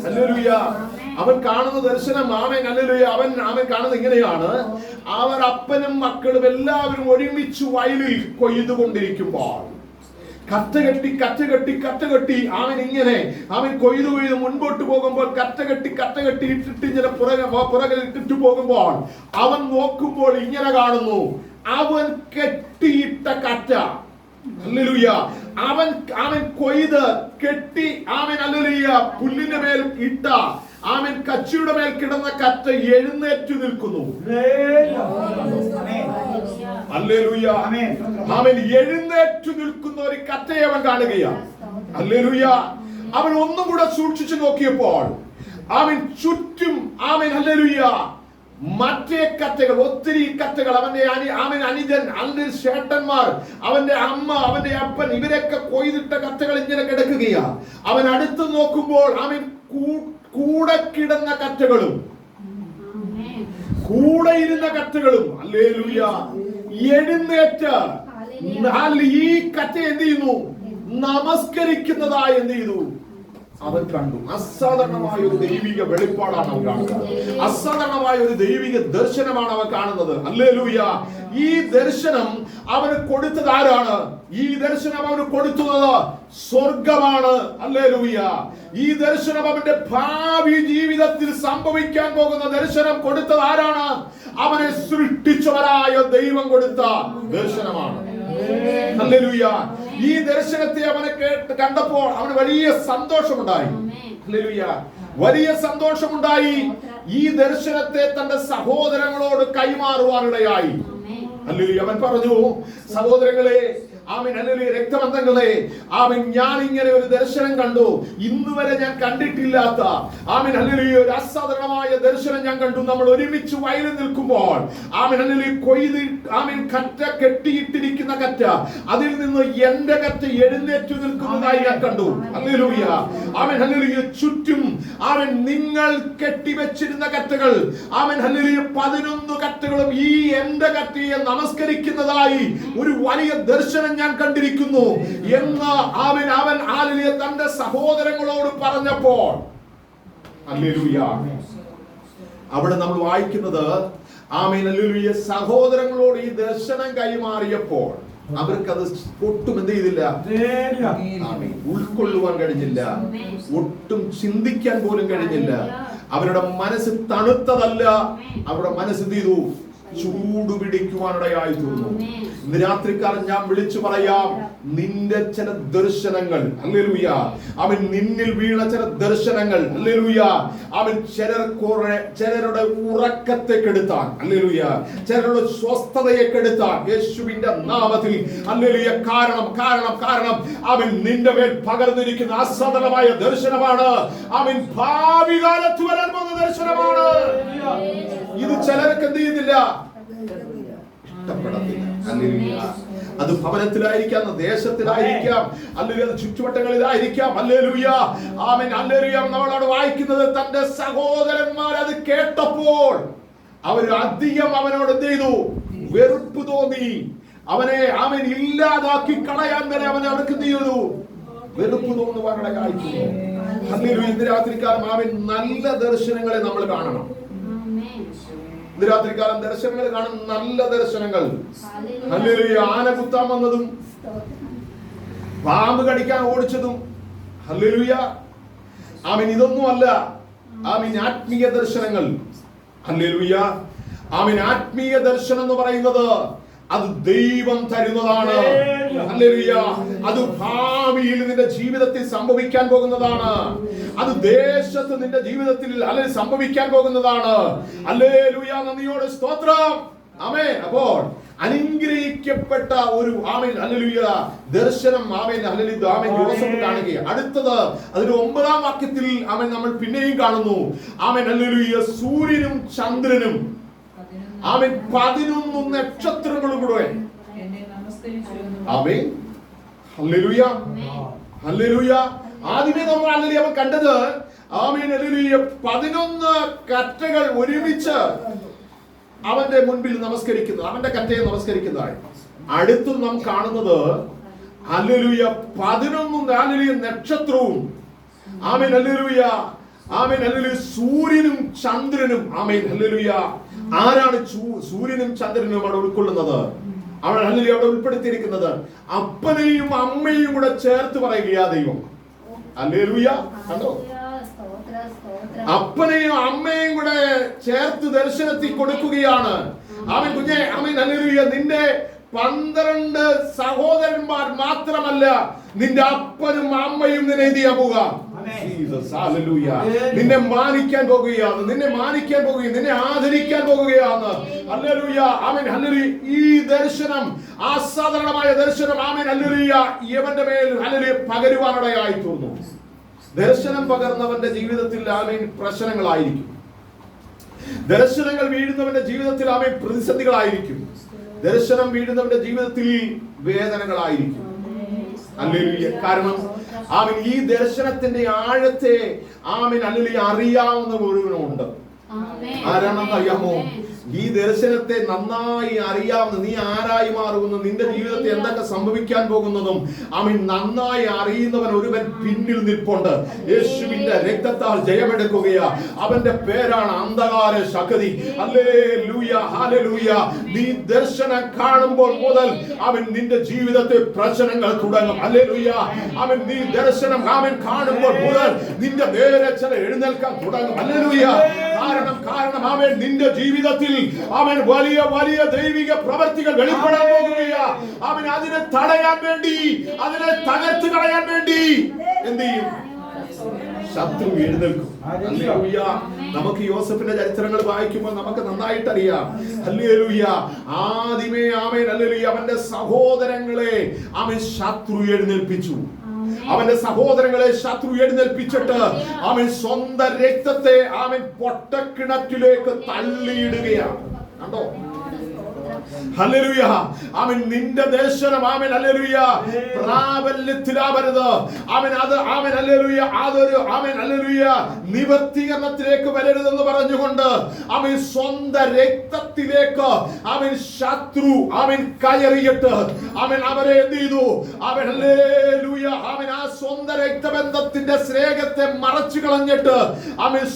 ഹല്ലേലൂയ. അവൻ കാണുന്ന ദർശനം ആമേൻ ഹല്ലേലൂയ അവൻ കാണുന്നത് ഇങ്ങനെയാണ്. അവർ അപ്പനും മക്കളും എല്ലാവരും ഒരുമിച്ച് വയലിൽ കൊയ്തുകൊണ്ടിരിക്കുമ്പോൾ കറ്റകെട്ടി അവൻ ഇങ്ങനെ അവൻ കൊയ്തു മുൻപോട്ട് പോകുമ്പോൾ കറ്റകെട്ടി ഇട്ടിട്ട് ഇങ്ങനെ പുറകിൽ ഇട്ടിട്ട് പോകുമ്പോൾ അവൻ നോക്കുമ്പോൾ ഇങ്ങനെ കാണുന്നു. അവൻ കെട്ടിയിട്ട കറ്റ. ഹല്ലേലൂയ. അവൻ കൊയ്ത് കെട്ടി അവൻ ഹല്ലേലൂയ പുല്ലിന്റെ മേൽ ഇട്ട അവൻ കച്ചിയുടെ മേൽ കിടന്ന കറ്റ എഴുന്നേറ്റു നിൽക്കുന്നു. ഹല്ലേലൂയ. അവൻ എഴുന്നേറ്റു നിൽക്കുന്ന ഒരു കറ്റയെ അവൻ കാണുകയാണ്. ഹല്ലേലൂയ. അവൻ ഒന്നും കൂടെ സൂക്ഷിച്ചു നോക്കിയപ്പോൾ അവൻ ചുറ്റും അവൻ ഹല്ലേലൂയ മറ്റേ കറ്റകൾ, ഒത്തിരി കറ്റകൾ, അവന്റെ അനുജൻ, അവന്റെ ചേട്ടന്മാർ, അവന്റെ അമ്മ, അവന്റെ അപ്പൻ, ഇവരൊക്കെ കൊയ്തിട്ട കറ്റകൾ ഇങ്ങനെ കിടക്കുകയാ. അവൻ അടുത്ത് നോക്കുമ്പോൾ അവൻ കൂടെ കിടന്ന കറ്റകളും കൂടെ ഇരുന്ന കറ്റകളും ഹല്ലേലൂയ എഴുന്നേറ്റ് ഈ കറ്റ എന്ത് ചെയ്യുന്നു? നമസ്കരിക്കുന്നതായി എന്ത് ചെയ്തു? അവൻ കണ്ടു. അസാധാരണമായ ഒരു ദൈവിക വെളിപ്പാടാണ് അവൻ കാണുന്നത്. അസാധാരണമായ ഒരു ദൈവിക ദർശനമാണ് അവൻ കാണുന്നത്. ഹല്ലേലൂയ. ഈ ദർശനം അവന് കൊടുത്തത് ആരാണ്? ഈ ദർശനം അവന് കൊടുത്തത് സ്വർഗമാണ്. ഹല്ലേലൂയ. ഈ ദർശനം അവന്റെ ഭാവി ജീവിതത്തിൽ സംഭവിക്കാൻ പോകുന്ന ദർശനം കൊടുത്തത് ആരാണ്? അവനെ സൃഷ്ടിച്ചവരായ ദൈവം കൊടുത്ത ദർശനമാണ്. ഹല്ലേലൂയ. ഈ ദർശനത്തെ അവനെ കണ്ടപ്പോൾ അവന് വലിയ സന്തോഷമുണ്ടായി. ഹല്ലേലൂയ. വലിയ സന്തോഷമുണ്ടായി. ഈ ദർശനത്തെ തന്റെ സഹോദരങ്ങളോട് കൈമാറുവാനിടയായി. ഹല്ലേലൂയ. അവൻ പറഞ്ഞു, സഹോദരങ്ങളെ, ആമേൻ ഹല്ലേലൂയ, രക്തബന്ധങ്ങളെ, ആമേൻ ഞാൻ ഇങ്ങനെ ഒരു ദർശനം കണ്ടു. ഇന്ന് വരെ ഞാൻ കണ്ടിട്ടില്ലാത്ത ആമേൻ ഹല്ലേലൂയ ഒരു അസാധാരണമായ ദർശനം ഞാൻ കണ്ടു. നമ്മൾ ഒരുമിച്ച് വയലിൽ നിൽക്കുമ്പോൾ ആമേൻ ഹല്ലേലൂയ കൊയ്ത് ആമേൻ കറ്റ കെട്ടിയിട്ടിരിക്കുന്ന കറ്റ, അതിൽ നിന്ന് എന്റെ കറ്റ എഴുന്നേറ്റു നിൽക്കുന്നതായി ഞാൻ കണ്ടു. ഹല്ലേലൂയ. ആമേൻ ഹല്ലേലൂയ. ചുറ്റും ആമേൻ നിങ്ങൾ കെട്ടിവെച്ചിരുന്ന കറ്റകൾ ആമേൻ ഹല്ലേലൂയ 11 കറ്റകളും ഈ എന്റെ കറ്റയെ നമസ്കരിക്കുന്നതായി ഒരു വലിയ ദർശനം ഞാൻ കണ്ടിരിക്കുന്നു എന്ന് അവൻ ഹല്ലേലൂയ തന്റെ സഹോദരങ്ങളോട് പറഞ്ഞപ്പോൾ ഹല്ലേലൂയ അവിടെ നമ്മൾ വായിക്കുന്നത് ആമേൻ ഹല്ലേലൂയ സഹോദരങ്ങളോട് ഈ ദർശനം കൈമാറിയപ്പോൾ അവർക്കത് ഒട്ടും എന്ത് ചെയ്തില്ല? ഉൾക്കൊള്ളുവാൻ കഴിഞ്ഞില്ല. ഒട്ടും ചിന്തിക്കാൻ പോലും കഴിഞ്ഞില്ല. അവരുടെ മനസ്സ് തണുത്തതല്ല, അവരുടെ മനസ്സ് ചെയ്തു ചൂടുപിടിക്കുവാനിടയായി തീർന്നു. ഇന്ന് രാത്രിക്കാലം ഞാൻ വിളിച്ചു പറയാം, നിന്റെ ചില ദർശനങ്ങൾ, ഹല്ലേലൂയ, അവൻ നിന്നിൽ വീണ ചില ദർശനങ്ങൾ, ഹല്ലേലൂയ, അവൻ ചിലരുടെ ഉറക്കത്തെ കെടുത്താൻ, ഹല്ലേലൂയ, ചിലരുടെ സ്വസ്ഥതയെ കെടുത്താൻ യേശുവിന്റെ നാമത്തിൽ, ഹല്ലേലൂയ. കാരണം അവൻ നിന്റെ മേൽ പകർന്നിരിക്കുന്ന അസാധാരണമായ ദർശനമാണ്. അവൻ ഭാവി കാലത്ത് വരാൻ പോകുന്ന ദർശനമാണ്. ഇത് ചിലർക്ക് എന്ത് ചെയ്യുന്നില്ല, ഇഷ്ടപ്പെടത്തില്ല. ഹല്ലേലൂയ. അത് ഭവനത്തിലായിരിക്കാം, ദേശത്തിലായിരിക്കാം, അല്ലെങ്കിൽ അത് ചുറ്റുവട്ടങ്ങളിലായിരിക്കാം. ഹല്ലേലൂയ, ആമേൻ, ഹല്ലേലൂയ. നമ്മളോട് വായിക്കുന്നത്, തന്റെ സഹോദരന്മാർ അത് കേട്ടപ്പോൾ അവർ അധികം അവനോട് എന്ത് ചെയ്തു, വെറുപ്പ് തോന്നി. അവനെ ഇല്ലാതാക്കി കളയാൻ വരെ അവർക്ക് എന്ത് ചെയ്തു, വെറുപ്പ് തോന്നുവാനിടയായി. ഹല്ലേലൂയ. ഇന്ന് രാത്രിക്കാലം നല്ല ദർശനങ്ങളെ നമ്മൾ കാണണം. ഇന്ന് രാത്രികാലം ദർശനങ്ങൾ കാണും, നല്ല ദർശനങ്ങൾ. ഹല്ലേലൂയ. ആന കുത്താൻ വന്നതും പാമ്പ് കടിക്കാൻ ഓടിച്ചതും, ഹല്ലേലൂയ, ഇതൊന്നുമല്ല. ആത്മീയ ദർശനങ്ങൾ, ഹല്ലേലൂയ. ആത്മീയ ദർശനം എന്ന് പറയുന്നത് അത് ദൈവം തരുന്നതാണ്. ഹല്ലേലൂയ. അത് ഭാവിയിൽ നിന്റെ ജീവിതത്തിൽ സംഭവിക്കാൻ പോകുന്നതാണ്. അത് ദേശത്ത് നിന്റെ ജീവിതത്തിൽ അല്ലെങ്കിൽ സംഭവിക്കാൻ പോകുന്നതാണ്. ഹല്ലേലൂയ. നന്ദിയോടെ സ്തോത്രം. ആമേൻ. അപ്പോൾ അനുഗ്രഹിക്കപ്പെട്ട ഒരു ഹല്ലേലൂയ ദർശനം യോസേഫ് കാണുകയാണ്. അടുത്തത് അതിന്റെ 9-ാം വാക്യത്തിൽ നമ്മൾ പിന്നെയും കാണുന്നു. ഹല്ലേലൂയ. സൂര്യനും ചന്ദ്രനും 11 നക്ഷത്രങ്ങളും കൂടെ ഹല്ലേലൂയ, ഹല്ലേലൂയ. ആദ്യമേ നമ്മൾ അവൻ കണ്ടത് 11 കറ്റകൾ ഒരുമിച്ച് അവന്റെ മുൻപിൽ നമസ്കരിക്കുന്നത്, അവന്റെ കറ്റയെ നമസ്കരിക്കുന്നതായി. അടുത്ത് നാം കാണുന്നത് ഹല്ലേലൂയ 11 നക്ഷത്രവും, ഹല്ലേലൂയ, ഹല്ലേലൂയ, സൂര്യനും ചന്ദ്രനും. ഹല്ലേലൂയ. ആരാണ് സൂര്യനും ചന്ദ്രനും അവിടെ ഉൾക്കൊള്ളുന്നത്? അവിടെ ഉൾപ്പെടുത്തിയിരിക്കുന്നത് അപ്പനെയും അമ്മയും കൂടെ ചേർത്ത് പറയുകയാ ദൈവം. ഹല്ലേലൂയ. കണ്ടോ? അപ്പനെയും അമ്മയും കൂടെ ചേർത്ത് ദർശനത്തിൽ കൊടുക്കുകയാണ്. കുഞ്ഞെ, ഹല്ലേലൂയ, നിന്റെ 12 സഹോദരന്മാർ മാത്രമല്ല, നിന്റെ അപ്പനും അമ്മയും നിന്നെ എന്ത് ചെയ്യാൻ പോവുക? നിന്നെ മാനിക്കാൻ പോകുകയാണ്, നിന്നെ ആദരിക്കാൻ പോകുകയാണ്. ഹല്ലേലൂയ. ഹല്ലേലൂയ. ഈ ദർശനം, അസാധാരണമായ ദർശനം, ഹല്ലേലൂയ, ഇവന്റെ മേൽ ഹല്ലേലൂയ പകരുവാനിടയായി തീർന്നു. ദർശനം പകർന്നവന്റെ ജീവിതത്തിൽ പ്രശ്നങ്ങളായിരിക്കും. ദർശനങ്ങൾ വീഴുന്നവന്റെ ജീവിതത്തിൽ പ്രതിസന്ധികളായിരിക്കും. ദർശനം വീഴുന്നവന്റെ ജീവിതത്തിൽ വേദനകളായിരിക്കും. ഹല്ലേലൂയ. കാരണം ഈ ദർശനത്തിന്റെ ആഴത്തെ ഹല്ലേലൂയ അറിയാവുന്ന ഒരുവനുണ്ട്. ആരാണെന്ന് അറിയാമോ? ഈ ദർശനത്തെ നന്നായി അറിയാവുന്ന, നീ ആരായി മാറുമെന്ന്, നിന്റെ ജീവിതത്തിൽ എന്തൊക്കെ സംഭവിക്കാൻ പോകുന്നതും നന്നായി അറിയുന്നവൻ ഒരുവൻ പിന്നിൽ നിൽപ്പുണ്ട്. യേശുവിന്റെ രക്തത്താൽ ജയമെടുക്കുകയാ. അവന്റെ പേരാണ് അന്ധകാര ശക്തി. Hallelujah, hallelujah. നീ ദർശനം കാണുമ്പോൾ മുതൽ നിന്റെ ജീവിതത്തെ പ്രശ്നങ്ങൾ തുടങ്ങും. ഹല്ലേലൂയ. നീ ദർശനം കാണുമ്പോൾ മുതൽ നിന്റെ നേരെ ചില എഴുന്നേൽക്കാൻ തുടങ്ങും. ഹല്ലേലൂയ. കാരണം നിന്റെ ജീവിതത്തിൽ വലിയ വലിയ ദൈവിക പ്രവർത്തികൾ വെളിപ്പെടാൻ പോകുകയാ. അതിനെ തടയാൻ വേണ്ടി, അതിനെ തകർത്ത് കളയാൻ വേണ്ടി എന്ത് ചെയ്യും? ശത്രു എഴുന്നേൽക്കും. ഹല്ലേലൂയ. നമുക്ക് യോസേഫിന്റെ ചരിത്രങ്ങൾ വായിക്കുമ്പോൾ നമുക്ക് നന്നായിട്ട് അറിയാം. ഹല്ലേലൂയ. ആദ്യമേ ഹല്ലേലൂയ, അവന്റെ സഹോദരങ്ങളെ ശത്രു എഴുന്നേൽപ്പിച്ചു. അവന്റെ സഹോദരങ്ങളെ ശത്രു എഴുന്നേൽപ്പിച്ചിട്ട് സ്വന്തം രക്തത്തെ പൊട്ടക്കിണറ്റിലേക്ക് തള്ളിയിടുകയാണ്. കണ്ടോ? ഹല്ലേലൂയ. നിന്റെ ദർശനം ഹല്ലേലൂയ പ്രാബല്യത്തിലാവരുത്. ഹല്ലേലൂയ, അതൊരു ഹല്ലേലൂയ നിവർത്തീകരണത്തിലേക്ക് വരരുതെന്ന് പറഞ്ഞുകൊണ്ട് സ്വന്തം രക്തത്തിലേക്ക് ശത്രു കയറിയിട്ട് അവരെ എന്ത് ചെയ്തു? ഹല്ലേലൂയ, ആ സ്വന്തം രക്തബന്ധത്തിന്റെ സ്നേഹത്തെ മറച്ചു കളഞ്ഞിട്ട്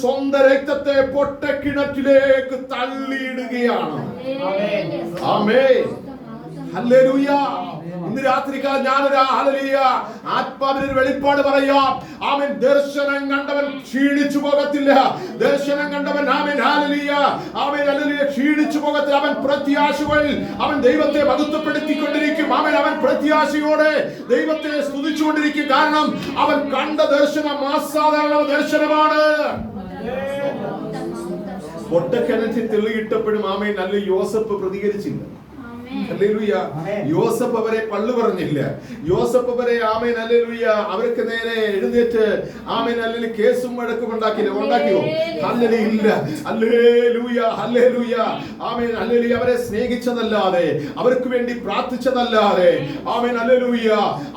സ്വന്തം രക്തത്തെ പൊട്ടക്കിണറ്റിലേക്ക് തള്ളിയിടുകയാണ്. ആമേൻ. ഹല്ലേലൂയ. ഇന്ന് രാത്രിക്കാലം ഞാനൊരു ഹല്ലേലൂയ ആത്മാവിനൊരു വെളിപ്പാട് പറയാം. ദർശനം കണ്ടവൻ ക്ഷീണിച്ചു പോകത്തില്ല. ദർശനം കണ്ടവൻ ഹല്ലേലൂയ ക്ഷീണിച്ചു പോകത്തില്ല. അവൻ പ്രത്യാശകളിൽ അവൻ ദൈവത്തെ മഹത്വപ്പെടുത്തിക്കൊണ്ടിരിക്കും. അവൻ പ്രത്യാശയോടെ ദൈവത്തെ സ്തുതിച്ചുകൊണ്ടിരിക്കും. കാരണം അവൻ കണ്ട ദർശനം അസാധാരണ ദർശനമാണ്. പൊട്ടക്കിണറ്റിൽ തെളിയിട്ടപ്പോഴും നല്ല യോസഫ് പ്രതികരിച്ചില്ല. ഹല്ലേലൂയ. യോസഫ് അവരെ പള്ളു പറഞ്ഞില്ല. യോസഫ് അവരെ അവർക്ക് നേരെ എഴുന്നേറ്റ് കേസും വഴക്കും ഉണ്ടാക്കിയോ? ഹല്ലേലൂയ, ഹല്ലേലൂയ, ഹല്ലേലൂയ. ഹല്ലേലൂയ. അവരെ സ്നേഹിച്ചതല്ലാതെ, അവർക്ക് വേണ്ടി പ്രാർത്ഥിച്ചതല്ലാതെ ഹല്ലേലൂയ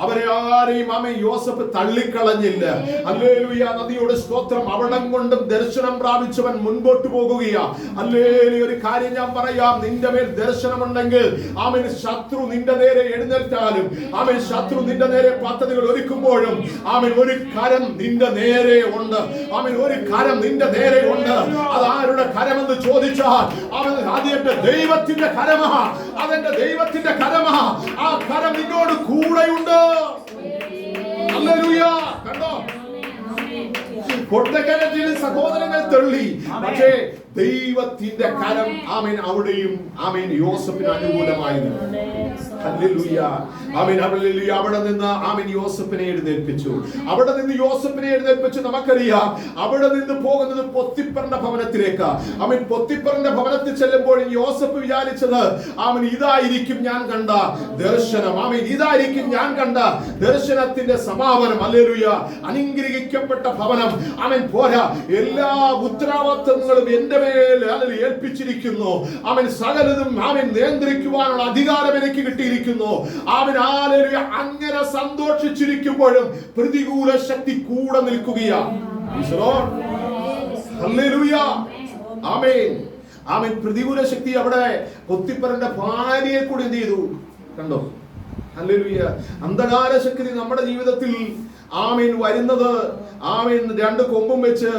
അവരെ ആരെയും യോസഫ് തള്ളിക്കളഞ്ഞില്ല. ഹല്ലേലൂയ. നദിയോട് സ്തോത്രം. അവിടം കൊണ്ടും ദർശനം പ്രാപിച്ചവൻ മുൻപോട്ട് പോകുകയാ. ഹല്ലേലൂയ. ഒരു കാര്യം ഞാൻ പറയാം, നിന്റെ മേൽ ദർശനമുണ്ടെങ്കിൽ ശത്രു നിന്റെ നേരെ എഴുന്നേറ്റാലും ശത്രു നിന്റെ നേരെ പദ്ധതികൾ ഒരുക്കുമ്പോഴും ഒരു കരം നിന്റെ നേരെ ഉണ്ട്. ഒരു കരം നിന്റെ നേരെ ഉണ്ട്. അത് ആരുടെ കരമെന്ന് ചോദിച്ചാൽ അതെന്റെ ദൈവത്തിന്റെ കരമാ. അതെന്റെ ദൈവത്തിന്റെ കരമാ. ആ കരം നിന്നോട് കൂടെയുണ്ട്. ഹല്ലേലൂയ. കണ്ടോ? പൊട്ടക്കിണറ്റിൽ സഹോദരങ്ങൾ തള്ളി, പക്ഷേ ദൈവത്തിന്റെ കരം അവിടെയും യോസഫിന് അനുകൂലമായിരുന്നു. ഹല്ലേലൂയ. ഹല്ലേലൂയ. അവിടെ നിന്ന് യോസഫിനെ എഴുന്നേൽപ്പിച്ചു. നമുക്കറിയാം അവിടെ നിന്ന് പോകുന്നത് പൊത്തിപ്പറിന്റെ ഭവനത്തിലേക്ക്. പൊത്തിപ്പറിന്റെ ഭവനത്തിൽ ചെല്ലുമ്പോൾ യോസഫ് വിചാരിച്ചത് ഇതായിരിക്കും ഞാൻ കണ്ട ദർശനം. ഇതായിരിക്കും ഞാൻ കണ്ട ദർശനത്തിന്റെ സമാപനം. ഹല്ലേലൂയ. അനുഗ്രഹിക്കപ്പെട്ട ഭവനം. പോരാ, എല്ലാ ഉത്തരവാദിത്തങ്ങളും എന്റെ മേൽ ഏൽപ്പിച്ചിരിക്കുന്നു. സകലതും നിയന്ത്രിക്കുവാനുള്ള അധികാരം എനിക്ക് കിട്ടിയിരിക്കുന്നു. അങ്ങനെ സന്തോഷിച്ചിരിക്കുമ്പോഴും പ്രതികൂല ശക്തി കൂടെ നിൽക്കുകയാണ്. പ്രതികൂല ശക്തി അവിടെ പൊത്തിപ്പറിന്റെ ഭാര്യയെ കൂടി എന്ത് ചെയ്തു? കണ്ടോ? ഹല്ലേലൂയ. അന്ധകാര ശക്തി നമ്മുടെ ജീവിതത്തിൽ വരുന്നത് രണ്ട് കൊമ്പും വെച്ച്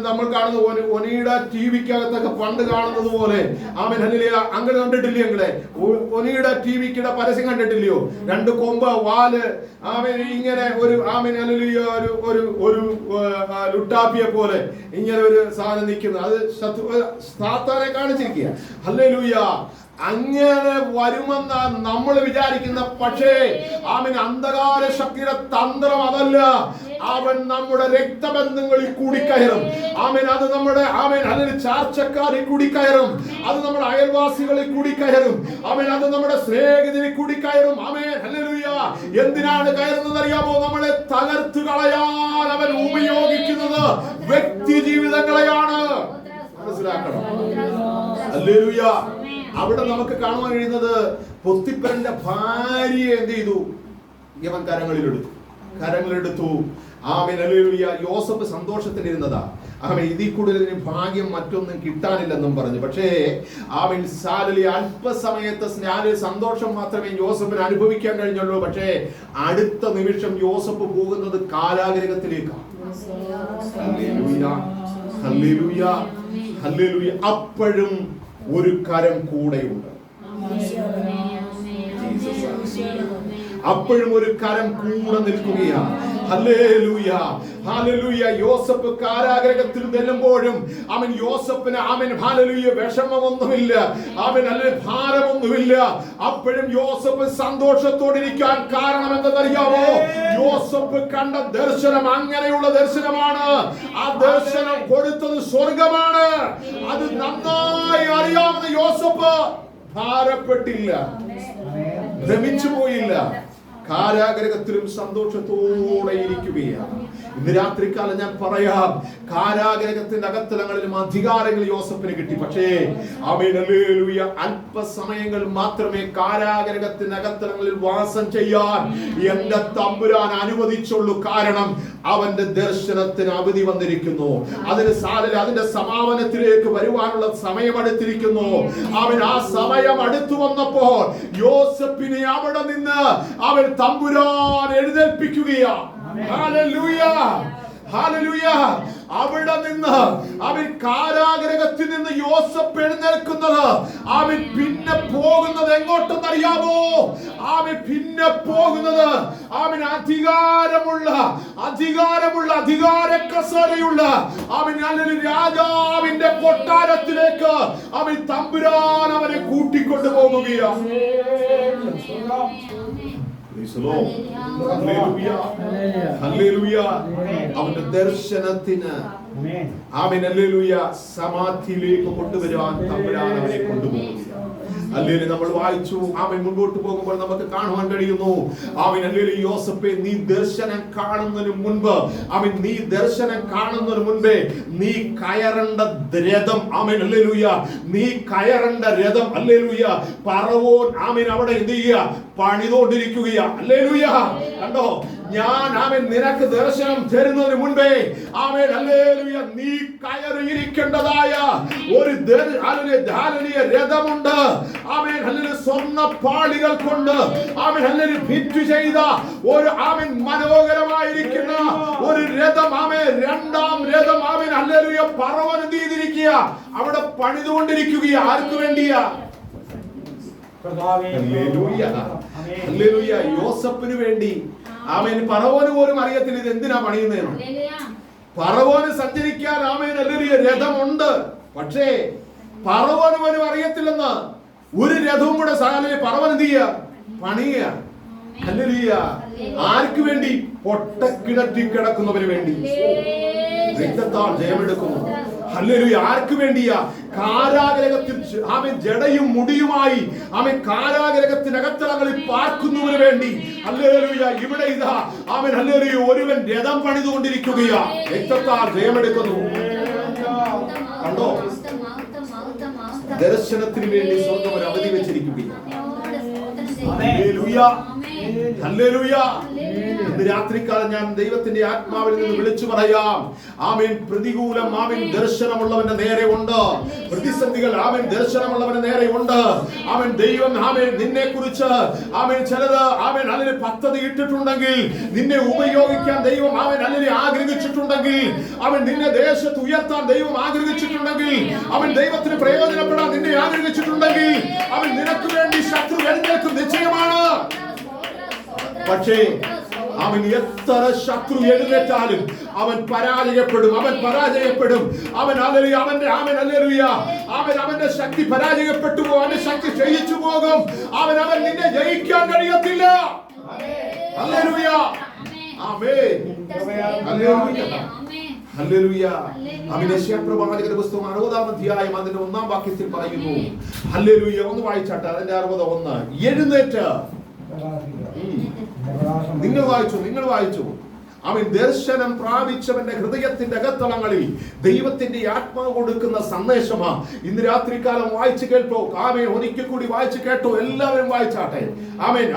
നമ്മൾ കാണുന്ന ഒനിയുടെ ടിവിക്കകത്തൊക്കെ പണ്ട് കാണുന്നത് പോലെ അങ്ങനെ കണ്ടിട്ടില്ലേ? ഞങ്ങളെ ഒനിയുടെ ടിവിയുടെ പരസ്യം കണ്ടിട്ടില്ലയോ? രണ്ട് കൊമ്പ്, വാല്, ഇങ്ങനെ ഒരു ഒരു ലുട്ടാപ്പിയെ പോലെ ഇങ്ങനെ ഒരു സാധനം നിൽക്കുന്നത്. അത് സാത്താനെ കാണിച്ചിരിക്കുക. ഹല്ലേലൂയ. അങ്ങനെ വരുമെന്ന് നമ്മൾ വിചാരിക്കുന്ന, പക്ഷേ അന്ധകാര ശക്തിയുടെ തന്ത്രം അതല്ല. അവൻ നമ്മുടെ രക്തബന്ധങ്ങളിൽ കൂടിക്കയറും. അത് നമ്മുടെ അതിന് ചാർച്ചക്കാരിൽ കൂടിക്കയറും. അത് നമ്മുടെ അയൽവാസികളിൽ കൂടിക്കയറും. അത് നമ്മുടെ സ്നേഹിതരിൽ കൂടിക്കയറും. ഹല്ലേലൂയ. എന്തിനാണ് കയറുന്നത് അറിയാമോ? നമ്മളെ തകർത്തു കളയാൻ അവൻ ഉപയോഗിക്കുന്നത് വ്യക്തി ജീവിതങ്ങളെയാണ്. മനസ്സിലാക്കണം. ഹല്ലേലൂയ. അവിടെ നമുക്ക് കാണുവാൻ കഴിയുന്നത് പൊത്തിപ്പറിന്റെ ഭാര്യയെ എന്ത് ചെയ്തു? ഇവൻ കരങ്ങളിലെടുത്തു. ഹല്ലേലൂയ. യോസഫ് സന്തോഷത്തിലിരുന്നതാ. ഇതിൽ കൂടുതൽ ഭാഗ്യം മറ്റൊന്നും കിട്ടാനില്ലെന്നും പറഞ്ഞു. പക്ഷേ അല്പസമയത്തെ സന്തോഷം മാത്രമേ യോസഫിന് അനുഭവിക്കാൻ കഴിഞ്ഞുള്ളൂ. പക്ഷേ അടുത്ത നിമിഷം യോസഫ് പോകുന്നത് കാരാഗൃഹത്തിലേക്കാണ്. ഹല്ലേലൂയ, ഹല്ലേലൂയ, ഹല്ലേലൂയ. അപ്പോഴും ഒരു കരം കൂടെയുണ്ട്. അപ്പോഴും ഒരു കരം കൂടെ നിൽക്കുകയാണ്. ഹല്ലേലൂയ, ഹല്ലേലൂയ. യോസഫ് കാരാഗൃഹത്തിൽ ചെല്ലുമ്പോഴും യോസഫിന് ഹല്ലേലൂയ വിഷമമൊന്നുമില്ല, ഭാരമൊന്നുമില്ല. അപ്പോഴും യോസഫ് സന്തോഷത്തോടിരിക്കാൻ കാരണം എന്തെന്നറിയാമോ? യോസഫ് കണ്ട ദർശനം അങ്ങനെയുള്ള ദർശനമാണ്. ആ ദർശനം കൊടുത്തത് സ്വർഗമാണ്. അത് നന്നായി അറിയാവുന്ന യോസഫ് ഭാരപ്പെട്ടില്ല, ഭ്രമിച്ചു പോയില്ല. കാരാഗൃഹത്തിലും സന്തോഷത്തോടെ ഇരിക്കുകയാണ്. ഇന്ന് രാത്രികാലം ഞാൻ പറയാം, കാരാഗൃഹത്തിന്റെ അകത്തലങ്ങളിലും അധികാരങ്ങൾ യോസഫിന് കിട്ടി. പക്ഷേ ഹല്ലേലൂയ, അല്പസമയങ്ങൾ മാത്രമേ കാരാഗൃഹത്തിന്റെ അകത്തലങ്ങളിൽ വാസം ചെയ്യാൻ എന്റെ തമ്പുരാൻ അനുവദിച്ചുള്ളൂ. കാരണം അവന്റെ ദർശനത്തിന് അവധി വന്നിരിക്കുന്നു. അതിന്റെ സമാപനത്തിലേക്ക് വരുവാനുള്ള സമയമെടുത്തിരിക്കുന്നു. ആ സമയം അടുത്തു വന്നപ്പോൾ യോസഫിനെ അവിടെ നിന്ന് അവൻ തമ്പുരാൻ എഴുന്നേൽപ്പിക്കുകയാണ്. Hallelujah, hallelujah. അവിടെ നിന്ന് അവൻ കാരാഗൃഹത്തിൽ നിന്ന് യോസഫ് എഴുന്നേൽക്കുന്നത്, അവൻ പിന്നെ പോകുന്നത് എങ്ങോട്ടെന്നറിയാമോ? അവൻ പിന്നെ പോകുന്നത് അവൻ അധികാര കസേരയുള്ള അവൻ നല്ലൊരു രാജാവിന്റെ കൊട്ടാരത്തിലേക്ക് അവൻ തമ്പുരാൻ അവനെ കൂട്ടിക്കൊണ്ടു പോകുകയാണ്. അവന്റെ ദർശനത്തിന് ആമേൻ ഹല്ലേലൂയ സമാധിയിലേക്ക് കൊണ്ടുവരാൻ തമ്പുരാൻ അവനെ കൊണ്ടുപോകുക. ഹല്ലേലൂയ. നമ്മൾ വായിച്ചു, ആമേൻ മുൻപോട്ട് പോകുമ്പോൾ നമുക്ക് കാണുവാൻ കഴിയുന്നു, ആമേൻ ഹല്ലേലൂയ, യോസേഫേ, നീ ദർശനം കാണുന്നതിന് മുൻപേ നീ കയറേണ്ട രഥം, ആമേൻ ഹല്ലേലൂയ, നീ കയറേണ്ട രഥം, ഹല്ലേലൂയ, ഫറവോൻ ആമേൻ അവിടെ എന്ത് ചെയ്യുക? പണിതുകൊണ്ടിരിക്കുകയാ. ഹല്ലേലൂയ. കണ്ടോ, ഞാൻ ആമേൻ നിനക്ക് ദർശനം തരുന്നതിന് മുൻപേ ആമേൻ ഹല്ലേലൂയ നീ കയറിയിരിക്കേണ്ടതായ ഒരു രഥമുണ്ട്. ആമേൻ ഹല്ലേലൂയ സ്വർണ്ണ പാളികൾ കൊണ്ട് ആമേൻ ഹല്ലേലൂയ ഫിറ്റ് ചെയ്ത ഒരു ആമേൻ മനോഹരമായിരിക്കുന്ന ഒരു രഥം, ആമേൻ രണ്ടാം രഥം, ആമേൻ ഹല്ലേലൂയ ഫറവോൻ എന്ത് ചെയ്തിരിക്കുക? അവിടെ പണിതുകൊണ്ടിരിക്കുകയാ. ആർക്ക് വേണ്ടിയാ? ഹല്ലേലൂയ. ഹല്ലേലൂയ. യോസേഫിന് വേണ്ടി. ആമേൻ. ഫറവോന് പോലും അറിയത്തില്ല ഇത് എന്തിനാ പണിയുന്നതെന്ന്. ഫറവോന് സഞ്ചരിക്കാൻ ആമേൻ ഹല്ലേലൂയ രഥമുണ്ട്, പക്ഷേ ഫറവോന് പോലും അറിയത്തില്ലെന്ന് ഒരു രഥവും കൂടെ ഫറവോൻ എന്ത് ചെയ്യുക? പണിയുക. ഹല്ലേലൂയ. ആർക്ക് വേണ്ടി? പൊട്ടക്കിണറ്റിൽ കിടക്കുന്നവന് വേണ്ടി രക്തത്താൽ ജയമെടുക്കുന്നു. ഹല്ലേലൂയ. ആർക്ക് വേണ്ടിയാ? കാരാഗൃഹത്തിൽ ആമേൻ ജടയും മുടിയുമായി ആമേൻ കാരാഗൃഹത്തിനകത്തളങ്ങളിൽ പാർക്കുന്നവന് വേണ്ടി. ഹല്ലേലൂയ. ഇവിടെ ഇതാ ആമേൻ ഹല്ലേലൂയ ഒരുവൻ രഥം പണിതുകൊണ്ടിരിക്കുകയാ. രക്തത്താൽ ജയമെടുക്കുന്നു. കണ്ടോ, ദർശനത്തിന് വേണ്ടി സ്വർഗ്ഗം ഒരു അവധി വെച്ചിരിക്കുകയാണ്. ഹല്ലേലൂയ. ഹല്ലേലൂയ. ഇന്ന് രാത്രികാലം ഞാൻ ദൈവത്തിന്റെ ആത്മാവിൽ നിന്ന് വിളിച്ചു പറയാം, ആമേൻ പ്രതികൂലം ആമേൻ ദർശനമുള്ളവന്റെ നേരെ ഉണ്ട്, പ്രതിസന്ധികൾ ആമേൻ ദർശനമുള്ളവന്റെ നേരെ ഉണ്ട്. ആമേൻ ദൈവം ആമേൻ നിന്നെ കുറിച്ച് ആമേൻ ചിലത് ആമേൻ അതിന് പദ്ധതി ഇട്ടിട്ടുണ്ടെങ്കിൽ, നിന്നെ ഉപയോഗിക്കാൻ ദൈവം ആമേൻ അതിനെ ആഗ്രഹിച്ചിട്ടുണ്ടെങ്കിൽ, അവൻ നിന്നെ ദേശത്ത് ഉയർത്താൻ ദൈവം ആഗ്രഹിച്ചിട്ടുണ്ടെങ്കിൽ, അവൻ ദൈവത്തിന് പ്രയോജനപ്പെടാൻ നിന്നെ ആഗ്രഹിച്ചിട്ടുണ്ടെങ്കിൽ, അവൻ നിനക്ക് വേണ്ടി ശത്രു എഴുന്നേൽക്കും നിശ്ചയമാണ്. പക്ഷേ അവൻ എത്ര ശത്രു എഴുന്നേറ്റാലും അവൻ പരാജയപ്പെടും. അവൻ അവന്റെ ശക്തി പരാജയപ്പെട്ടു പോകും. അവന്റെ ശക്തി ക്ഷയിച്ചു പോകും. അവൻ നിന്നെ ജയിക്കാൻ കഴിയത്തില്ല. ഹല്ലേലൂയ. ആമേൻ. ഹല്ലേലൂയ. ഹല്ലേലൂയ. യെശയ്യാപ്രവാചകന്റെ പുസ്തകം 60-ാം അധ്യായം അതിന്റെ 1-ാം വാക്യത്തിൽ പറയുന്നു. ഹല്ലേലൂയ. ഒന്ന് വായിച്ചാട്ടെ, അതിന്റെ 61. എഴുന്നേറ്റ്. നിങ്ങൾ വായിച്ചു. അവൻ ദർശനം പ്രാപിച്ചവന്റെ ഹൃദയത്തിന്റെ അകത്തളങ്ങളിൽ ദൈവത്തിന്റെ ആത്മാവ് കൊടുക്കുന്ന സന്ദേശമാ ഇന്ന് രാത്രികാലം വായിച്ചു കേട്ടോ. ആമേൻ. ഒരിക്കൽ കൂടി വായിച്ചു കേട്ടോ. എല്ലാവരും വായിച്ചാട്ടെ. ആമേൻ.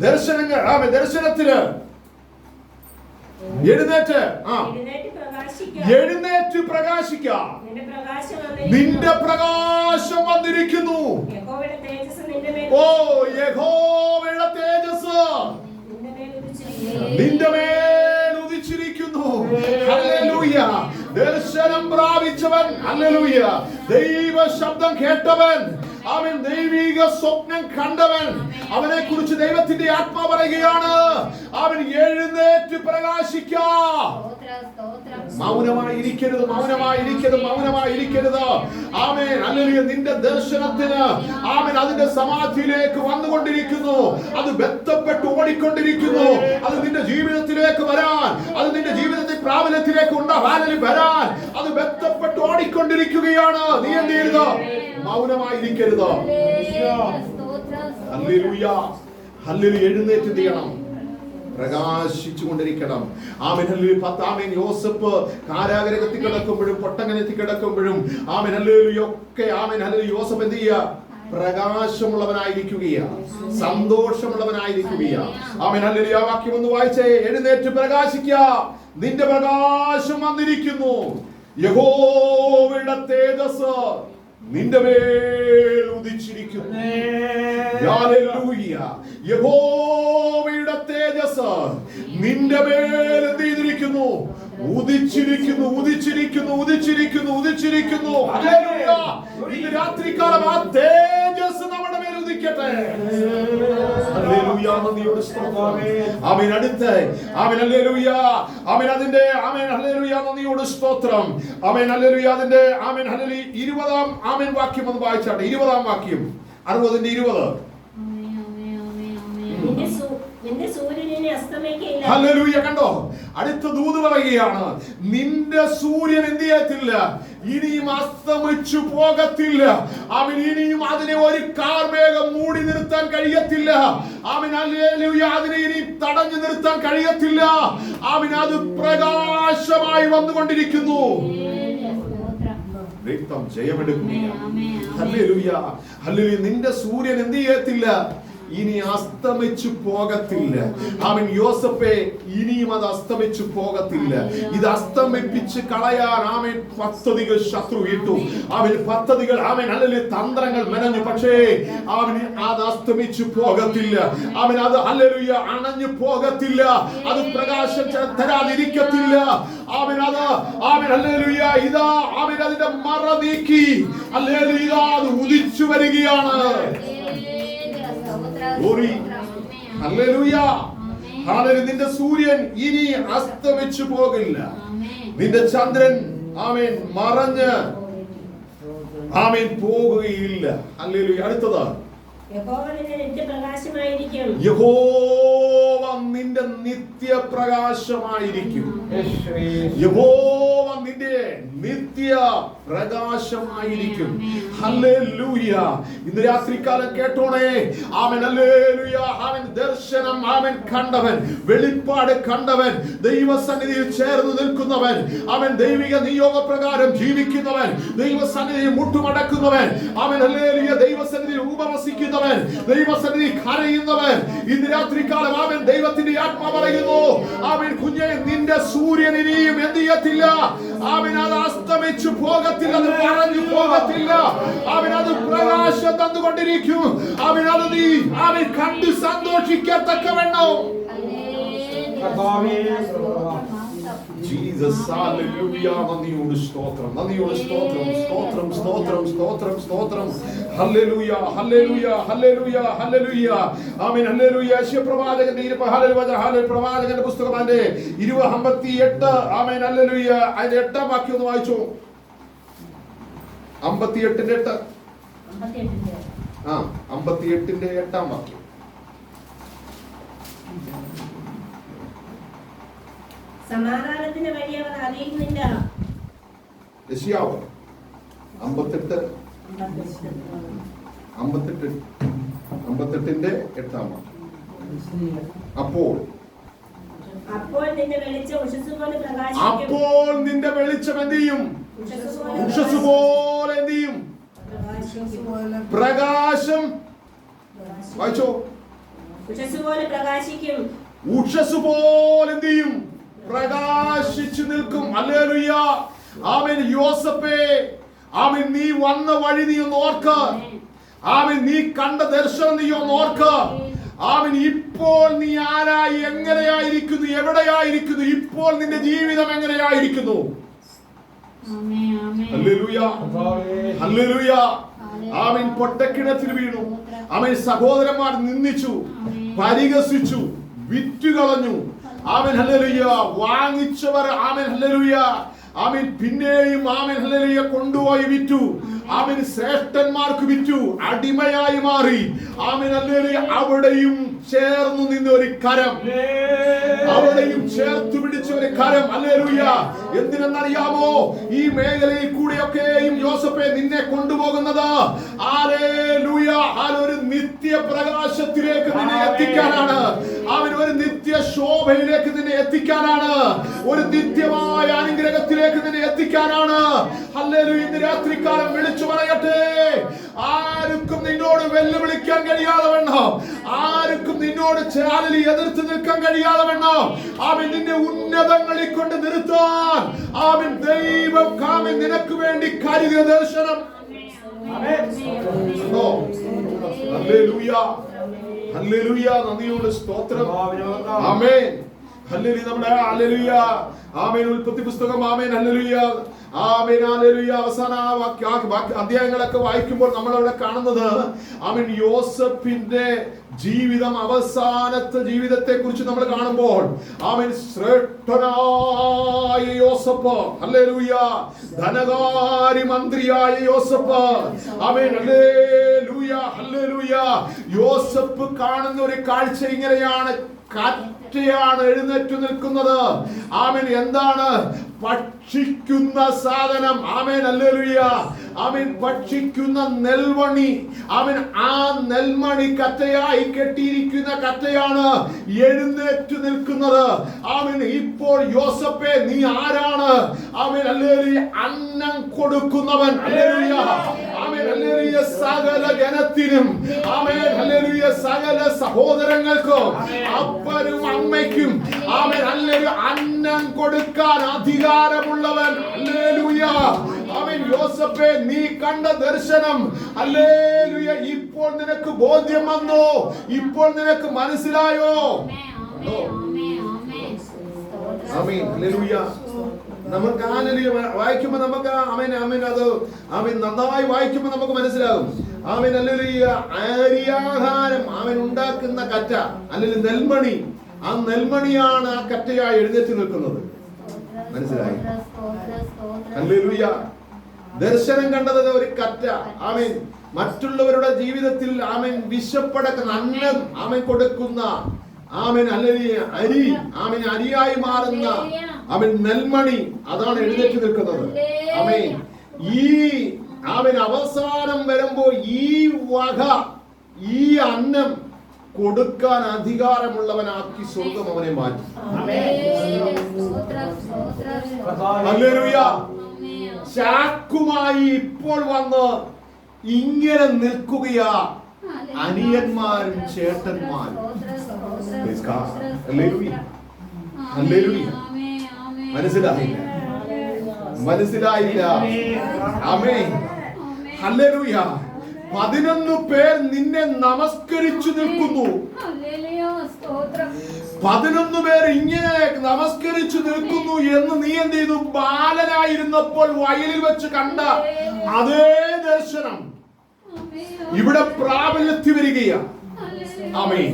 ദർശനങ്ങൾ ആമേൻ ദർശനത്തിന് എഴുന്നേറ്റ് പ്രകാശിക്കാം. നിന്റെ പ്രകാശം വന്നിരിക്കുന്നു. ഓ യഹോവയുടെ തേജസ് നിന്റെ മേൽ ഉദിച്ചിരിക്കുന്നു. ഹല്ലേലൂയ. ദർശനം പ്രാപിച്ചവൻ, ഹല്ലേലൂയ, ദൈവ ശബ്ദം കേട്ടവൻ, അവൻ ദൈവിക സ്വപ്നം കണ്ടവൻ, അവനെ കുറിച്ച് ദൈവത്തിന്റെ ആത്മാ പറയുകയാണ്, അവൻ എഴുന്നേറ്റ് പ്രകാശിക്കാം. മൗനമായിരിക്കരുത്. ആമേൻ. ഹല്ലേലൂയ. നിന്റെ ദർശനത്തിന് ആമേൻ അതിന്റെ സമാധിയിലേക്ക് വന്നുകൊണ്ടിരിക്കുന്നു. അത് ബന്ധപ്പെട്ട് ഓടിക്കൊണ്ടിരിക്കുന്നു. അത് നിന്റെ ജീവിതത്തിലേക്ക് വരാൻ, അത് നിന്റെ ജീവിതത്തിൽ പ്രാബല്യത്തിലേക്ക് വരാൻ അത് ബന്ധപ്പെട്ട് ഓടിക്കൊണ്ടിരിക്കുകയാണ്. നീ എന്ത് ചെയ്യരുത്? മൗനമായിരിക്കരുത്. ഹല്ലേലൂയ. ഹല്ലേലൂയ. എഴുന്നേറ്റ് ചെയ്യണം, പ്രകാശിച്ചു കൊണ്ടിരിക്കണം. ആമേൻ. ഹല്ലേലൂയ. ആമേൻ. യോസേഫ് കാരാഗൃഹത്തിൽ കിടക്കുമ്പോഴും പൊട്ടങ്ങനത്തിൽ കിടക്കുമ്പോഴും ആമേൻ ഹല്ലേലൂയ ഒക്കെ ആമേൻ ഹല്ലേലൂയ യോസേഫ് എന്ത് ചെയ്യുക? പ്രകാശമുള്ളവനായിരിക്കുകയാണ്, സന്തോഷമുള്ളവനായിരിക്കുകയാണ്. ആമേൻ. ഹല്ലേലൂയ. ആ വാക്യം ഒന്ന് വായിച്ചേ. എഴുന്നേറ്റ് പ്രകാശിക്കുക, നിന്റെ പ്രകാശം വന്നിരിക്കുന്നു. യഹോവയുടെ തേജസ് നിന്റെ മേൽ ഉദിച്ചിരിക്കുന്നു. ഹല്ലേലൂയ. യഹോവയുടെ തേജസ് നിന്റെ മേൽ എന്ത് ചെയ്തിരിക്കുന്നു? ഉദിച്ചിരിക്കുന്നു, ഉദിച്ചിരിക്കുന്നു, ഉദിച്ചിരിക്കുന്നു, ഉദിച്ചിരിക്കുന്നു. ഹല്ലേലൂയ. ഇന്ന് രാത്രികാലം ആ തേജസ് നമ്മുടെ മേൽ ഉദിക്കട്ടെ. ഹല്ലേലൂയ. നന്ദിയോടെ സ്തോത്രം. ആമേൻ. അടുത്ത് ആമേൻ. ഹല്ലേലൂയ. ആമേൻ. അതിന്റെ ആമേൻ. ഹല്ലേലൂയ. നന്ദിയോടെ സ്തോത്രം. ആമേൻ. ഹല്ലേലൂയ. അതിന്റെ ആമേൻ. ഹല്ലേലൂയ. 20-ാം ആമേൻ വാക്യം ഒന്ന് വായിച്ചാട്ടെ. 20-ാം വാക്യം 60-ന്റെ 20. ഹല്ലേലൂയ. കണ്ടോ, അടുത്ത ദൂത് പറയുകയാണ്, നിന്റെ സൂര്യൻ എന്ത് ചെയ്യത്തില്ല, ഇനിയും അസ്തമിച്ചു പോകത്തില്ല. അവൻ ഇനിയും അതിനെ ഒരു കാർമേഘം മൂടി നിർത്താൻ കഴിയത്തില്ല. അവൻ ഹല്ലേലൂയ അതിനെ ഇനി തടഞ്ഞു നിർത്താൻ കഴിയത്തില്ല. അവൻ അത് പ്രകാശമായി വന്നുകൊണ്ടിരിക്കുന്നു. രക്തം ജയമെടുക്കുന്നു. ഹല്ലേലൂയ. ഹല്ലേലൂയ. നിന്റെ സൂര്യൻ എന്ത് ചെയ്യത്തില്ല, ഇനി അസ്തമിച്ചു പോകത്തില്ല. അവൻ യോസഫേ, ഇനിയും അത് അസ്തമിച്ചു പോകത്തില്ല. ഇത് അസ്തമിപ്പിച്ച് കളയാൻ അവൻ പദ്ധതികൾ ശത്രു ഇട്ടു. അവൻ പദ്ധതികൾ അവൻ അല്ലെങ്കിൽ തന്ത്രങ്ങൾ മെനഞ്ഞു. പക്ഷേ അവൻ അത് അസ്തമിച്ചു പോകത്തില്ല. അവൻ അത് ഹല്ലേലൂയ അണഞ്ഞു പോകത്തില്ല. അത് പ്രകാശം തരാതിരിക്കത്തില്ല. അവൻ ഹല്ലേലൂയ ഇതാ അവൻ അതിന്റെ മറ നീക്കി ഹല്ലേലൂയ അത് ഉദിച്ചു വരികയാണ്. ഹല്ലേലൂയ. ഹല്ലേലൂയ. നിന്റെ സൂര്യൻ ഇനി അസ്തമിച്ചു പോകില്ല. നിന്റെ ചന്ദ്രൻ ആമേൻ മറഞ്ഞ് ആമേൻ പോകുകയില്ല. ഹല്ലേലൂയ. അടുത്തത് യഹോവ നിന്റെ നിത്യപ്രകാശമായിരിക്കും. യഹോവ നിന്റെ നിത്യ പ്രകാശമായിരിക്കും. ഹല്ലേലൂയ. ഇന്ന് രാത്രികാലം കേട്ടോണേ. ആമേൻ. ഹല്ലേലൂയ. അവൻ ദർശനം അവൻ കണ്ടവൻ, വെളിപ്പാട് കണ്ടവൻ, ദൈവസന്നിധിയിൽ ചേർന്ന് നിൽക്കുന്നവൻ, അവൻ ദൈവിക നിയോഗപ്രകാരം ജീവിക്കുന്നവൻ, ദൈവസന്നിധിയിൽ മുട്ടുമടക്കുന്നവൻ, അവൻ ഹല്ലേലൂയ ദൈവസന്നിധിയിൽ ഉപവസിക്കുന്നവൻ, ദൈവസന്നിധി കരയുന്നവൻ. ഇന്ന് രാത്രികാലം അവൻ ദൈവത്തിന്റെ ആത്മാവ് പറയുന്നു, അവൻ കുഞ്ഞെ നിന്റെ സൂര്യൻ ഇനിയും എന്ത് ചെയ്യത്തില്ല, അവൻ അത് അസ്തമിച്ചു പോകത്തില്ല, അത് മറഞ്ഞു പോകത്തില്ല. അവൻ അത് പ്രകാശം തന്നുകൊണ്ടിരിക്കും. അവൻ അത് നീ അവൻ കണ്ട് സന്തോഷിക്കത്തക്കവണ്ണം. Jesus hallelujah. നന്ദിയോട് സ്തോത്രം, നന്ദിയോട് സ്തോത്രം, സ്തോത്രം, സ്തോത്രം, സ്തോത്രം, സ്തോത്രം. ഹല്ലേലൂയ, ഹല്ലേലൂയ, ഹല്ലേലൂയ, ഹല്ലേലൂയ. ആമേൻ. ഹല്ലേലൂയ. യശയ്യാപ്രവാചകന്റെ പ്രവാചകന്റെ പുസ്തകം അതിന്റെ 58 ആമേൻ. ഹല്ലേലൂയ. അതിന്റെ 8-ാം വാക്യം ഒന്ന് വായിച്ചോ. 58-ന്റെ 8. 58-ന്റെ 8-ാം വാക്യം. സമാധാനത്തിന്റെ വഴി അവർ അറിയുന്നില്ല. യെശയ്യാവ് 58-ന്റെ 8-ാം വാക്യം. അപ്പോൾ നിന്റെ വെളിച്ചം ഉഷസ്സ് പോലെ പ്രകാശിക്കും. അപ്പോൾ നിന്റെ വെളിച്ചം എന്ത് ചെയ്യും? ഉഷസ്സ് പോലെ എന്ത് ചെയ്യും? പ്രകാശം. വായിച്ചോ. ഉഷസ്സ് പോലെ പ്രകാശിക്കും. ഉഷസ്സ് പോലെ എന്ത് ചെയ്യും? പ്രകാശിച്ചു നിൽക്കും. ഹല്ലേലൂയ. ആമേൻ. യോസഫേ, ആമേൻ നീ വന്ന വഴി നീ ഒന്ന് ഓർക്ക്. ആമേൻ നീ കണ്ട ദർശനം നീ ഒന്ന് ഓർക്ക്. ആമേൻ ഇപ്പോൾ നീ ആരായി, എങ്ങനെയായിരിക്കുന്നു, എവിടെയായിരിക്കുന്നു, ഇപ്പോൾ നിന്റെ ജീവിതം എങ്ങനെയായിരിക്കുന്നു? ഹല്ലേലൂയ. ഹല്ലേലൂയ. ആമേൻ. പൊട്ടക്കിണറ്റിൽ വീണു. ആമേൻ. സഹോദരന്മാർ നിന്ദിച്ചു, പരിഹസിച്ചു, വിറ്റുകളഞ്ഞു. ആമേൻ. ഹല്ലേലൂയ. വാങ്ങിച്ചവർ ആമേൻ. ഹല്ലേലൂയ. ആമേൻ. പിന്നെയും ആമേൻ. ഹല്ലേലൂയ കൊണ്ടുപോയി വിറ്റു. ആമേൻ. ശ്രേഷ്ഠന്മാർക്ക് വിറ്റു, അടിമയായി മാറി. ആമേൻ. ഹല്ലേലൂയ. അവിടെയും ചേർന്നു നിന്ന ഒരു കരം, അവിടെയും ചേർത്ത് പിടിച്ച ഒരു കരം. ഹല്ലേലൂയ. എന്തിനെന്നറിയാമോ? ഈ മേഖലയിൽ കൂടെയൊക്കെയും യോസഫേ നിന്നെ കൊണ്ടുപോകുന്നത് ഹല്ലേലൂയ ഒരു നിത്യ പ്രകാശത്തിലേക്ക് നിന്നെ എത്തിക്കാനാണ്. അവൻ ഒരു നിത്യ ശോഭയിലേക്ക് നിന്നെ എത്തിക്കാനാണ്. ഒരു നിത്യമായ അനുഗ്രഹത്തിലേക്ക് നിന്നെ എത്തിക്കാനാണ്. ഹല്ലേലൂയ. ഇന്ന് രാത്രികാലം വിളിച്ചു പറയട്ടെ, ആർക്കും നിന്നോട് വെല്ലുവിളിക്കാൻ കഴിയാതെ വണ്ണം, ആർക്കും നിന്നോട് ചാലലി എതിർത്ത് നിൽക്കാൻ കഴിയാതെ വണ്ണം അവൻ നിന്നെ ഉന്നതങ്ങളിൽ കൊണ്ട് നിർത്താൻ അവൻ ദൈവം കാമൻ നിനക്ക് വേണ്ടി കരുതിയ ദർശനം. ഹല്ലേലൂയ. ഹല്ലേലൂയ. നന്ദിയോട് സ്തോത്രം. ആമേൻ. ഹല്ലേലൂയ. നമ്മുടെ ഹല്ലേലൂയ ആമേൻ ഉൽപ്പത്തി പുസ്തകം ആമേൻ ഹല്ലേലൂയ ആമേൻ ഹല്ലേലൂയ അവസാന അധ്യായങ്ങളൊക്കെ വായിക്കുമ്പോൾ നമ്മൾ അവിടെ കാണുന്നത് ആമേൻ യോസേഫിന്റെ ജീവിതം, അവസാനത്തെ ജീവിതത്തെ കുറിച്ച് നമ്മൾ കാണുമ്പോൾ ആമേൻ ശ്രേഷ്ഠനായ യോസേഫ് ഹല്ലേലൂയ, ധനകാര്യ മന്ത്രിയായ യോസേഫ് ആമേൻ ഹല്ലേലൂയ ഹല്ലേലൂയ. യോസേഫ് കാണുന്ന ഒരു കാഴ്ച ഇങ്ങനെയാണ്, കാറ്റയാണ് എഴുന്നേറ്റ് നിൽക്കുന്നത്. ആമേൻ എന്താണ്? ഭക്ഷിക്കുന്ന സാധനം. ആമേൻ ഹല്ലേലൂയ. ആമേൻ ഭക്ഷിക്കുന്ന നെൽമണി. ആമേൻ ആ നെൽമണി കറ്റയായി കെട്ടിയിരിക്കുന്ന കറ്റയാണ് എഴുന്നേറ്റ് നിൽക്കുന്നത്. ആമേൻ ഇപ്പോൾ യോസേഫേ നീ ആരാണ്? Amen hallelujah. അന്നം കൊടുക്കുന്നവൻ. ഹല്ലേലൂയ. ആമേൻ ഹല്ലേലൂയ. സകല ജനത്തിനും ആമേൻ ഹല്ലേലൂയ, സകല സഹോദരങ്ങൾക്കും അപ്പനും അമ്മയ്ക്കും ആമേൻ ഹല്ലേലൂയ അന്നം കൊടുക്കാൻ അധികാരമുള്ളവൻ. ഹല്ലേലൂയ. ആമേൻ യോസേഫേ നീ കണ്ട ദർശനം ഹല്ലേലൂയ ഇപ്പോൾ നിനക്ക് ബോധ്യം വന്നോ? ഇപ്പോൾ നിനക്ക് മനസ്സിലായോ? Amen hallelujah. നമുക്ക് ഹല്ലേലൂയ വായിക്കുമ്പോൾ നമുക്ക് ആമേൻ ആമേൻ അത് ആമേൻ നന്നായി വായിക്കുമ്പോൾ നമുക്ക് മനസ്സിലാകും. Amen hallelujah. അരിയാഹാരം ആമേൻ ഉണ്ടാക്കുന്ന കറ്റ അല്ലെങ്കിൽ നെൽമണി, ആ നെൽമണിയാണ് ആ കറ്റയായി എഴുന്നേറ്റ് നിൽക്കുന്നത്. മനസ്സിലായി? ഹല്ലേലൂയ. ദർശനം കണ്ടത് ഒരു കറ്റ. ആമേൻ മറ്റുള്ളവരുടെ ജീവിതത്തിൽ ആമേൻ വിശപ്പടക്കുന്ന അന്നം ആമേൻ കൊടുക്കുന്ന ആമേൻ ഹല്ലേലൂയ അരി, ആമേൻ അരിയായി മാറുന്ന ആമേൻ നെൽമണി, അതാണ് എഴുന്നേറ്റ് നിൽക്കുന്നത്. ആമേൻ ഈ ആമേൻ അവസാനം വരുമ്പോ ഈ വക ഈ അന്നം കൊടുക്കാൻ അധികാരമുള്ളവനാക്കി സ്വർഗം അവനെ മാറ്റി. ഹല്ലേലൂയ. ചാക്കുമായി ഇപ്പോൾ വന്ന് ഇങ്ങനെ നിൽക്കുകയാ അനിയന്മാരും ചേട്ടന്മാരും. ഹല്ലേലൂയ. ഹല്ലേലൂയ. മനസ്സിലായില്ല? മനസ്സിലായില്ല? Amen hallelujah. 11 പേർ നിന്നെ നമസ്കരിച്ചു നിൽക്കുന്നു. 11 പേർ ഇങ്ങനെ നമസ്കരിച്ചു നിൽക്കുന്നു എന്ന് നീ എന്ത് ചെയ്തു? ബാലനായിരുന്നപ്പോൾ വയലിൽ വെച്ച് കണ്ട അതേ ദർശനം ഇവിടെ പ്രാബല്യത്തിൽ വരികയാണ്. ആമേൻ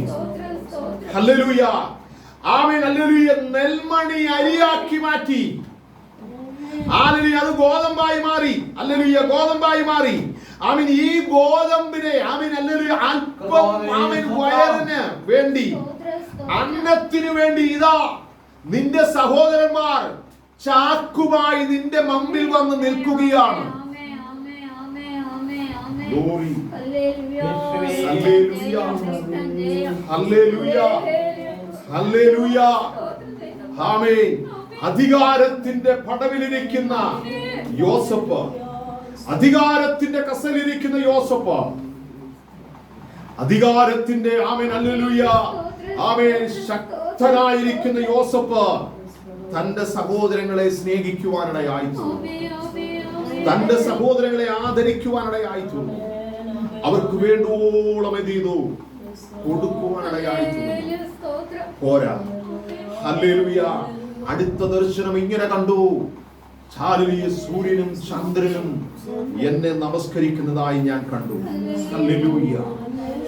ഹല്ലേലൂയ. ആമേൻ ഹല്ലേലൂയ. നെൽമണി അരിയാക്കി മാറ്റി. ഹല്ലേലൂയ. അത് ഗോതമ്പായി മാറി. ഹല്ലേലൂയ. ഗോതമ്പായി മാറി. ആമേൻ ഈ ഗോതമ്പിനെ ആമേൻ ഹല്ലേലൂയ അല്പം ആമേൻ വയറിന് വേണ്ടി, അന്നത്തിന് വേണ്ടി ഇതാ നിന്റെ സഹോദരന്മാർ ചാക്കുമായി നിന്റെ മുമ്പിൽ വന്ന് നിൽക്കുകയാണ്. ആമേൻ. അധികാരത്തിന്റെ പടവിലിരിക്കുന്ന യോസേഫ്, അധികാരത്തിന്റെ കസലിരിക്കുന്ന യോസേഫ്, അധികാരത്തിന്റെ ആമേൻ ഹല്ലേലൂയ ആമേൻ ശക്തനായിരിക്കുന്ന യോസേഫ് തന്റെ സഹോദരങ്ങളെ സ്നേഹിക്കുവാനിടയായിത്തീർന്നു. തന്റെ സഹോദരങ്ങളെ ആദരിക്കുവാനിടയായിത്തീർന്നു. അവർക്ക് വേണ്ടോളം എന്ത് ചെയ്തു? കൊടുക്കുവാനിടയായിത്തീർന്നു. പോരാ. ഹല്ലേലൂയ. അടുത്ത ദർശനം ഇങ്ങനെ കണ്ടു. ഹല്ലേലൂയ. സൂര്യനും ചന്ദ്രനും എന്നെ നമസ്കരിക്കുന്നതായി ഞാൻ കണ്ടു. ഹല്ലേലൂയ.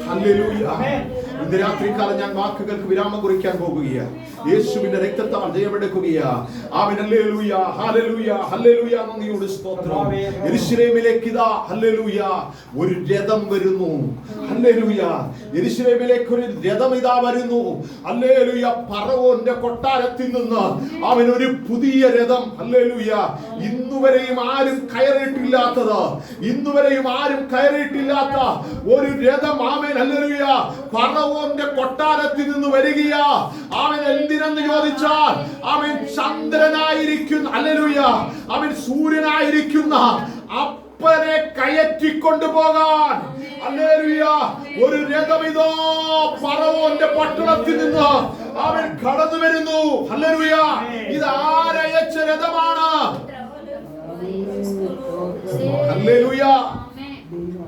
ഹല്ലേലൂയ. ഇന്ന് രാത്രികാലം ഞാൻ വാക്കുകൾക്ക് വിരാമം കുറിക്കാൻ പോകുകയാണ്. യേശുവിന്റെ രക്തത്താൽ ജയമെടുക്കുകയാണ്. ആമേൻ ഹല്ലേലൂയ. ഹല്ലേലൂയ. ഹല്ലേലൂയ. നന്ദിയോട് സ്തോത്രം. യെരൂശലേമിലേക്ക് ഇതാ ഹല്ലേലൂയ ഒരു രഥം വരുന്നു. ഹല്ലേലൂയ. യെരൂശലേമിലേക്ക് ഒരു രഥം ഇതാ വരുന്നു. ഹല്ലേലൂയ. ഫറവോന്റെ കൊട്ടാരത്തിൽ നിന്ന് അവൻ ഒരു പുതിയ രഥം. ഹല്ലേലൂയ. ഇന്നുവരെയും ആരും കയറിയിട്ടില്ലാത്തത്, ഇന്നുവരെയും ആരും കയറിയിട്ടില്ലാത്ത ഒരു രഥം ആമേൻ ഹല്ലേലൂയ ഫറവോന്റെ കൊട്ടാരത്തിൽ നിന്ന് വരികയാ. അവൻ എന്തിനെന്ന് ചോദിച്ചാൽ അവൻ ചന്ദ്രനായിരിക്കുന്ന ഹല്ലേലൂയ അവൻ സൂര്യനായിരിക്കുന്ന അപ്പനെ കയറ്റിക്കൊണ്ടു പോകാൻ ഹല്ലേലൂയ ഒരു രഥമിതോ ഫറവോന്റെ പട്ടണത്തിൽ നിന്ന് അവൻ കടന്നു വരുന്നു. ഹല്ലേലൂയ. ഇത് ആരയച്ച രഥമാണ്? ഹല്ലേലൂയ.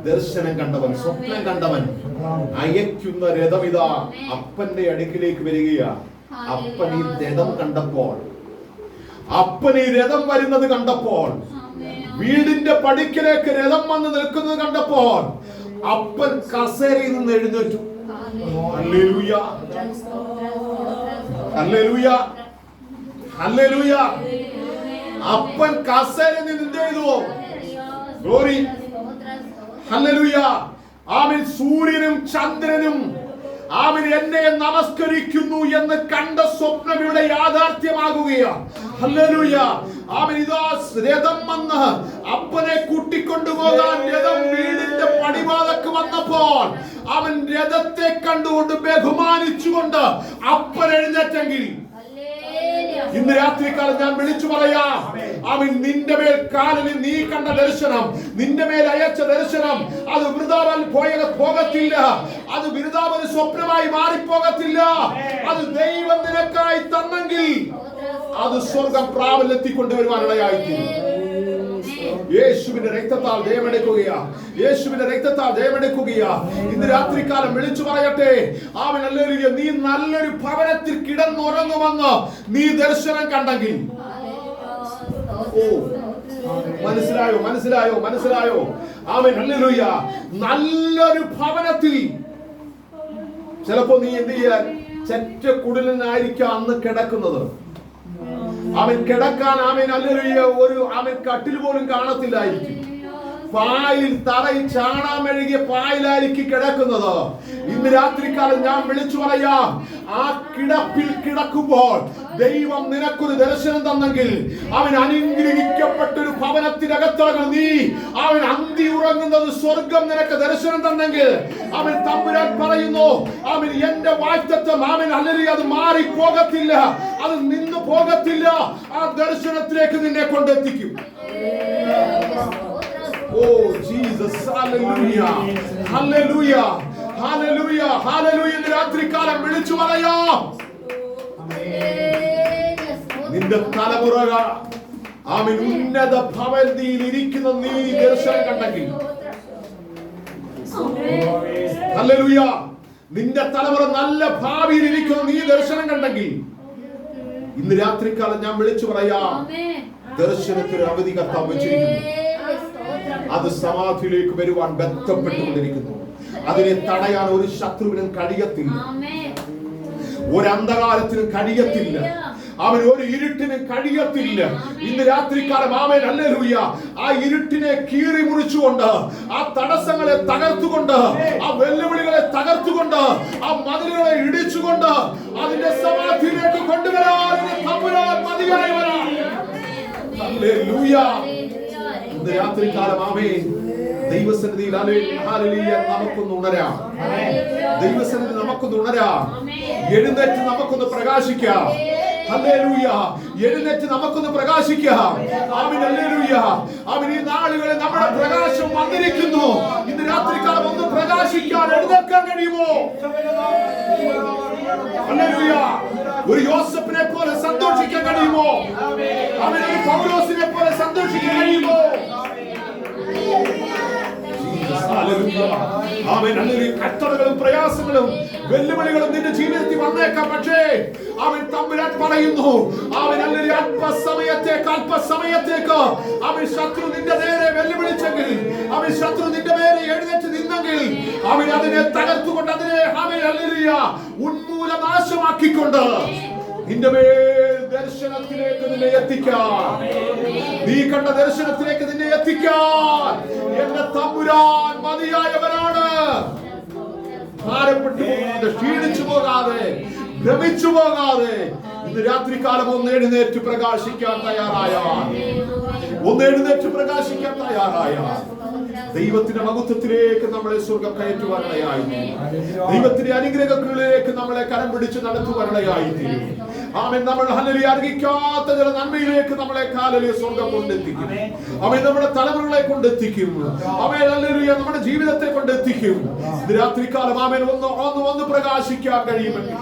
ദർശനം കണ്ടവൻ, സ്വപ്നം കണ്ടവൻ അയക്കുന്ന രഥമിതാ അപ്പന്റെ അടുക്കിലേക്ക് വരികയാ. അപ്പൻ ഈ രഥം കണ്ടപ്പോൾ, അപ്പൻ ഈ രഥം വരുന്നത് കണ്ടപ്പോൾ, വീടിന്റെ പടിക്കലേക്ക് രഥം വന്ന് നിൽക്കുന്നത് കണ്ടപ്പോൾ അപ്പൻ കസേരയിൽ നിന്ന് എഴുന്നേറ്റു. ഹല്ലേലൂയ, ഹല്ലേലൂയ, ഹല്ലേലൂയ. അപ്പൻ കസേരയിൽ നിന്ന് എന്ത് ചെയ്തു? ഗ്ലോറി, ഹല്ലേലൂയ. ആമേൻ. സൂര്യനും ചന്ദ്രനും ആമേൻ എന്നെ നമസ്കരിക്കുന്നു എന്ന് കണ്ട സ്വപ്നം ഇവിടെ യാഥാർത്ഥ്യമാകുകയാണ്. ഹല്ലേലൂയ. ആമേൻ. ഇതാ രഥം വന്ന് അപ്പനെ കൂട്ടിക്കൊണ്ടുപോകാൻ രഥം വീടിന്റെ പടിവാതിൽക്ക് വന്നപ്പോൾ അവൻ രഥത്തെ കണ്ടുകൊണ്ട് ബഹുമാനിച്ചുകൊണ്ട് അപ്പൻ എഴുന്നേറ്റെങ്കിൽ ഇന്ന് രാത്രികാലം ഞാൻ വിളിച്ചു പറയാം, അവൻ നിന്റെ മേൽ കാലിൽ നീ കണ്ട ദർശനം, നിന്റെ മേൽ അയച്ച ദർശനം അത് വൃഥാവാൻ പോകത്തില്ല. അത് വൃഥാവാൻ സ്വപ്നമായി മാറിപ്പോകത്തില്ല. അത് ദൈവം നിനക്കായി തന്നെങ്കിൽ അത് സ്വർഗം പ്രാബല്യത്തിക്കൊണ്ടുവരുവാനിടയായിത്തീരും. യേശുവിന്റെ രക്തത്താൽ ജയമെടുക്കുകയാ, യേശുവിന്റെ രക്തത്താൽ ജയമെടുക്കുകയാ. ഇന്ന് രാത്രികാലം വിളിച്ചു പറയട്ടെ, ആമേൻ, ഹല്ലേലൂയ. നീ നല്ലൊരു ഭവനത്തിൽ കിടന്നുറങ്ങുമെന്ന് നീ ദർശനം കണ്ടെങ്കിൽ, ഓ മനസ്സിലായോ, മനസ്സിലായോ, മനസ്സിലായോ? ആമേൻ, ഹല്ലേലൂയ. നല്ലൊരു ഭവനത്തിൽ ചിലപ്പോ നീ എന്ത് ചെയ്യാൻ ചെറ്റ കുടിലനായിരിക്കാം അന്ന് കിടക്കുന്നത്. അവൻ കിടക്കാൻ ആമേൻ ഹല്ലേലൂയ അവൻ കട്ടിൽ പോലും കാണത്തില്ലായിരിക്കും. പായിൽ തറയിൽ ചാണാൻ മെഴുകിയ പായിലായിരിക്കും കിടക്കുന്നത്. ഇന്ന് രാത്രികാലം ഞാൻ വിളിച്ചു പറയാം, ആ കിടപ്പിൽ കിടക്കുമ്പോൾ ദൈവം നിനക്കൊരു ദർശനം തന്നെങ്കിൽ, അവൻ അനുഗ്രഹിക്കപ്പെട്ടൊരു ഭവനത്തിനകത്താണ് നീ അവൻ അന്തി ഉറങ്ങുന്നത് സ്വർഗം നിനക്ക് ദർശനം തന്നെങ്കിൽ, അവൻ തമ്പുരാൻ പറയുന്നു, അവൻ എന്റെ വാഗ്ദത്തം അവൻ ഹല്ലേലൂയ അത് മാറി പോകത്തില്ല, അത് നിന്ന് പോകത്തില്ല. ആ ദർശനത്തിലേക്ക് നിന്നെ കൊണ്ടെത്തിക്കും. Oh Jesus, hallelujah, hallelujah, hallelujah, hallelujah. ഇന്ന് രാത്രികാലം വിളിച്ചു പറയാം, നിന്റെ തലമുറ ആമേൻ ഉന്നത ഭവനത്തിൽ ഇരിക്കുന്ന നീ ദർശനം കണ്ടെങ്കിൽ, ഹല്ലേലൂയ, നിന്റെ തലമുറ നല്ല ഭാവിയിൽ ഇരിക്കുന്ന നീ ദർശനം കണ്ടെങ്കിൽ, ഇന്ന് രാത്രികാലം ഞാൻ വിളിച്ചു പറയാം, ദർശനത്തിന് അവധി കർത്താവ് വെച്ചിരിക്കുന്നു. അത് സമാധിയിലേക്ക് വരുവാൻ ബന്ധപ്പെട്ടുകൊണ്ടിരിക്കുന്നു. അതിനെ തടയാൻ ഒരു ശത്രുവിനും കഴിയത്തില്ല, ഒരു അന്ധകാരത്തിനും കഴിയത്തില്ല, അവൻ ഒരു ഇരുട്ടിനും കഴിയത്തില്ല. ഇന്ന് രാത്രികാലം ആമേൻ ഹല്ലേലൂയ ആ ഇരുട്ടിനെ കീറി മുറിച്ചുകൊണ്ട്, ആ തടസ്സങ്ങളെ തകർത്തുകൊണ്ട്, ആ വെല്ലുവിളികളെ തകർത്തുകൊണ്ട്, ആ മതിലുകളെ ഇടിച്ചുകൊണ്ട് അതിന്റെ സമാധിയിലേക്ക് കൊണ്ടുവരാൻ മതിയായവനാണ്. ഹല്ലേലൂയ. ഇന്ന് രാത്രികാലം ആമേൻ ദൈവസന്നിധിയിൽ ഹല്ലേലൂയ നമുക്കൊന്ന് ഉണരാം. ദൈവസന്നിധി നമുക്കൊന്ന് ഉണരാം. എഴുന്നേറ്റ് നമുക്കൊന്ന് പ്രകാശിക്കാം. ഹല്ലേലൂയ. എഴുന്നേറ്റ് നമുക്കൊന്ന് പ്രകാശിക്കാം. ആമേൻ, ഹല്ലേലൂയ. ആമേൻ. ഈ നാളുകളിൽ നമ്മുടെ പ്രകാശം വന്നിരിക്കുന്നു. ഇന്ന് രാത്രികാലം ഒന്ന് പ്രകാശിക്കാൻ എഴുന്നേൽക്കാൻ കഴിയുമോ? ഹല്ലേലൂയ. ഒരു യോസഫിനെ പോലെ സന്തോഷിക്കാൻ കഴിയുമോ? ആമേൻ. ഒരു പൗലോസിനെ പോലെ സന്തോഷിക്കാൻ കഴിയുമോ? കഷ്ടതകളും പ്രയാസങ്ങളും വെല്ലുവിളികളും നിന്റെ ജീവിതത്തിൽ വന്നേക്കാം. പക്ഷേ അവൻ തമ്പുരാൻ പറയുന്നു, അവൻ അല്ലെങ്കിൽ അല്പസമയത്തേക്ക് അവൻ ശത്രു നിന്റെ നേരെ വെല്ലുവിളിച്ചെങ്കിൽ, അവൻ ശത്രു നിന്റെ നേരെ എഴുന്നേറ്റ് നിന്നെങ്കിൽ, അവൻ അതിനെ തകർത്തുകൊണ്ട് അതിനെ അവൻ ഹല്ലേലൂയ ഉന്മൂലനാശമാക്കിക്കൊണ്ട് നിന്റെ മേൽ ദർശനത്തിലേക്ക് നിന്നെ എത്തിക്കാൻ, നീ കണ്ട ദർശനത്തിലേക്ക് നിന്നെ എത്തിക്കാൻ എന്റെ തമ്പുരാൻ മതിയായവനാണ്. ഭാരപ്പെട്ടു പോകാതെ, ക്ഷീണിച്ചു പോകാതെ, ഭ്രമിച്ചു പോകാതെ ഇന്ന് രാത്രികാലം ഒന്ന് എഴുന്നേറ്റ് പ്രകാശിക്കാൻ തയ്യാറായ, ഒന്ന് എഴുന്നേറ്റ് പ്രകാശിക്കാൻ തയ്യാറായ ദൈവത്തിന്റെ മഹത്വത്തിലേക്ക് നമ്മളെ സ്വർഗം കയറ്റുവാനിടയായി, ദൈവത്തിന്റെ അനുഗ്രഹങ്ങളിലേക്ക് നമ്മളെ കരം പിടിച്ച് നടത്തുവാനിടയായി. ആമേൻ. നമ്മൾ ഹല്ലേലൂയ അർഹിക്കാത്ത ചില നന്മയിലേക്ക് നമ്മളെ ഹല്ലേലൂയ സ്വർഗം കൊണ്ടെത്തിക്കും. ആമേൻ. നമ്മുടെ തലമുറകളെ കൊണ്ടെത്തിക്കും. ആമേൻ. ഹല്ലേലൂയ നമ്മുടെ ജീവിതത്തെ കൊണ്ടെത്തിക്കും. രാത്രികാലം ആമേൻ ഒന്ന് പ്രകാശിക്കാൻ കഴിയുമെങ്കിൽ,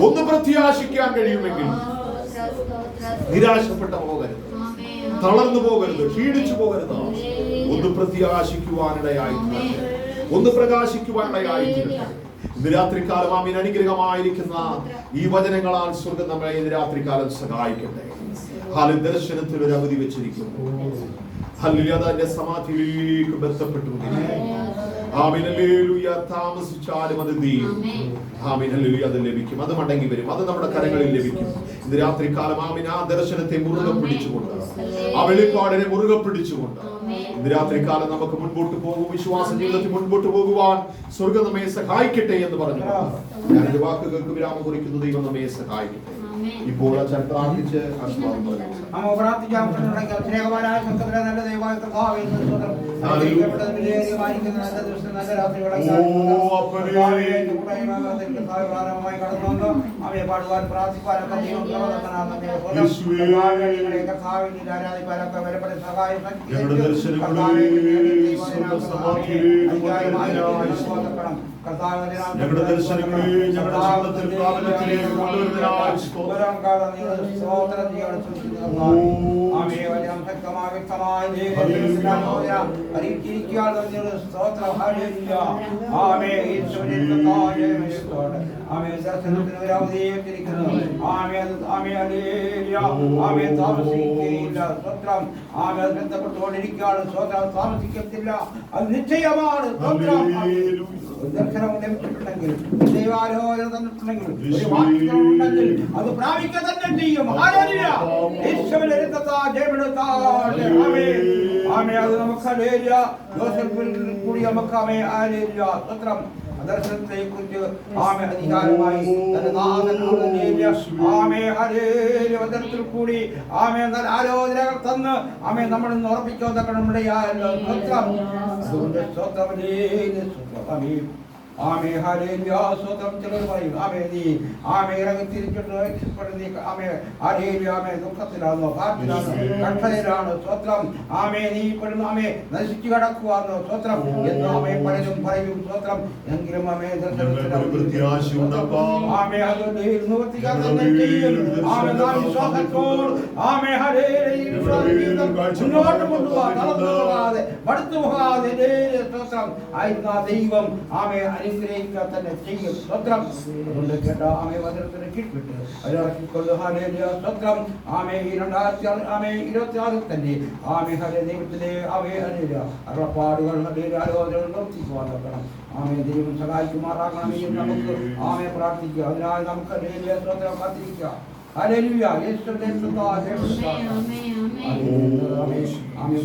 ഒന്ന് പ്രത്യാശിക്കാൻ കഴിയുമെങ്കിൽ നിരാശപ്പെട്ടു പോകരുത്, തളർന്നു പോകരുത്, ക്ഷീണിച്ചു പോകരുത്. ഒന്ന് പ്രത്യാശിക്കുവാനിടയായി, ഒന്ന് പ്രകാശിക്കുവാനിടയായി. ഇന്ന് രാത്രികാലം ആമേൻ അനുഗ്രഹമായിരിക്കുന്ന ഈ വചനങ്ങളാൽ സ്വർഗ്ഗം നമ്മളെ ഇന്ന് രാത്രികാലം സഹായിക്കട്ടെ. ഹല്ലേലൂയ. ദർശനത്തിൽ ഒരു അവധി വെച്ചിരിക്കുന്നു. ഹല്ലേലൂയ. അതിന്റെ സമാധിയിലേക്ക് ബന്ധപ്പെട്ടുകൊണ്ടിരിക്കുന്നു. ആമേൻ. ഹല്ലേലൂയ. താമസിച്ചാലും അത് ചെയ്യും. ആമേൻ. ഹല്ലേലൂയ. അത് ലഭിക്കും, അത് മടങ്ങി വരും, അത് നമ്മുടെ കരങ്ങളിൽ ലഭിക്കും. ഇന്ന് രാത്രികാലം ആമേൻ ആ ദർശനത്തെ മുറുകെ പിടിച്ചുകൊണ്ട്, ആ വെളിപ്പാടിനെ മുറുകെ പിടിച്ചുകൊണ്ട് ഇന്ന് രാത്രികാലം നമുക്ക് മുൻപോട്ട് പോകും. വിശ്വാസ ജീവിതത്തിൽ മുൻപോട്ട് പോകുവാൻ സ്വർഗ്ഗം നമ്മെ സഹായിക്കട്ടെ എന്ന് പറഞ്ഞു ഞാനൊരു വാക്കുകൾക്ക് വിരാമം കുറിക്കുന്നു. ദൈവം നമ്മെ സഹായിക്കട്ടെ. ഇപ്പോൾ അച്ഛൻ പ്രാർത്ഥിച്ച് ആശീർവാദം പറഞ്ഞു. ഞങ്ങളുടെ ദർശനങ്ങളെ ഞങ്ങളുടെ ജീവിതത്തിൽ പ്രാബല്യത്തിലേക്ക് കൊണ്ടുവരുന്നതിനായി സ്തോത്രം. താമസിക്കത്തില്ല, അത് നിശ്ചയമാണ്. ദർശനം ലഭിച്ചിട്ടുണ്ടെങ്കിൽ, ദൈവാലോചന തന്നിട്ടുണ്ടെങ്കിൽ, ഒരു വാക്യം ഉണ്ടെങ്കിൽ അത് പ്രാപിക്കുക തന്നെ ചെയ്യും. ഹല്ലേലൂയ. യേശുവിന്റെ രക്തത്താൽ ജയമെടുത്താട്ടെ. ആമേൻ. ആമേൻ. അത് നമുക്ക് ഹല്ലേലൂയ. യോസേഫിൽ കൂടി നമുക്ക് ആമേൻ. ഹല്ലേലൂയ. സ്തോത്രം. ദർശനത്തെ കുറിച്ച് ആമേൻ അധികാരമായി തന്റെ നാഥനോട് ആമേൻ ഹല്ലേലൂയ വചനത്തിൽ കൂടി ആമേൻ നല്ല ആലോചനകൾ തന്ന് ആമേൻ നമ്മളിൽ നിന്ന് ഉറപ്പിക്കാൻ നമ്മുടെ സ്തോത്രം. അതുകൊണ്ട് സ്തോത്രം. ആമേൻ. ആമേൻ. ഹല്ലേലൂയ. സ്തോത്രം. ചിലർ പറയും ആമേൻ നീ ആമേൻ ഇറങ്ങി തിരിച്ചിട്ട് നീ ആമേൻ ഹല്ലേലൂയ ആമേൻ ദുഃഖത്തിലാണോ, പാപത്തിലാണോ, കഷ്ടതയിലാണോ, സ്തോത്രം. ആമേൻ നീ ഇപ്പോഴും ആമേൻ നശിച്ചു കിടക്കുവാണോ, സ്തോത്രം എന്ന് ആമേൻ പലരും പറയും. സ്തോത്രം. എങ്കിലും ആമേൻ ആമേൻ അതുകൊണ്ട് നിവർത്തിക്കാൻ തന്നെ ചെയ്യും. ആമേൻ വിശ്വാസത്തോട് ആമേൻ ഹല്ലേലൂയ മുന്നോട്ട് കൊണ്ടുപോകാൻ നടന്നു പോകാതെ മടുത്തു പോകാതെ സ്തോത്രം ആയിരുന്ന ദൈവം ആമേൻ അനുഗ്രഹിക്കാൻ തന്നെ ചെയ്യും. സ്തോത്രം. അതുകൊണ്ട് കേട്ട ആമേൻ വചനത്തിന് കീഴ്പ്പെട്ട് അതിറക്കിക്കൊണ്ട് ഹല്ലേലൂയ സ്തോത്രം. ആമേൻ ഈ 2026 തന്നെ ആമേൻ ഹല്ലേലൂയ ദൈവത്തിലെ ആമേൻ ഹല്ലേലൂയ അറപ്പാടുകൾ ഹല്ലേലൂയ ആലോചനകൾ നിർത്തിക്കുവാൻ നോക്കണം. ആമേൻ ദൈവം സഹായിക്കുമാറാകണമേ എന്ന് നമുക്ക് ആമേൻ പ്രാർത്ഥിക്കുക. അതിനാൽ നമുക്ക് ഹല്ലേലൂയ സ്തോത്രം കാത്തിരിക്കുക. ഹല്ലേലൂയ. യേശുവിന്റെ നാമത്തിൽ ആമേൻ. ആമേൻ.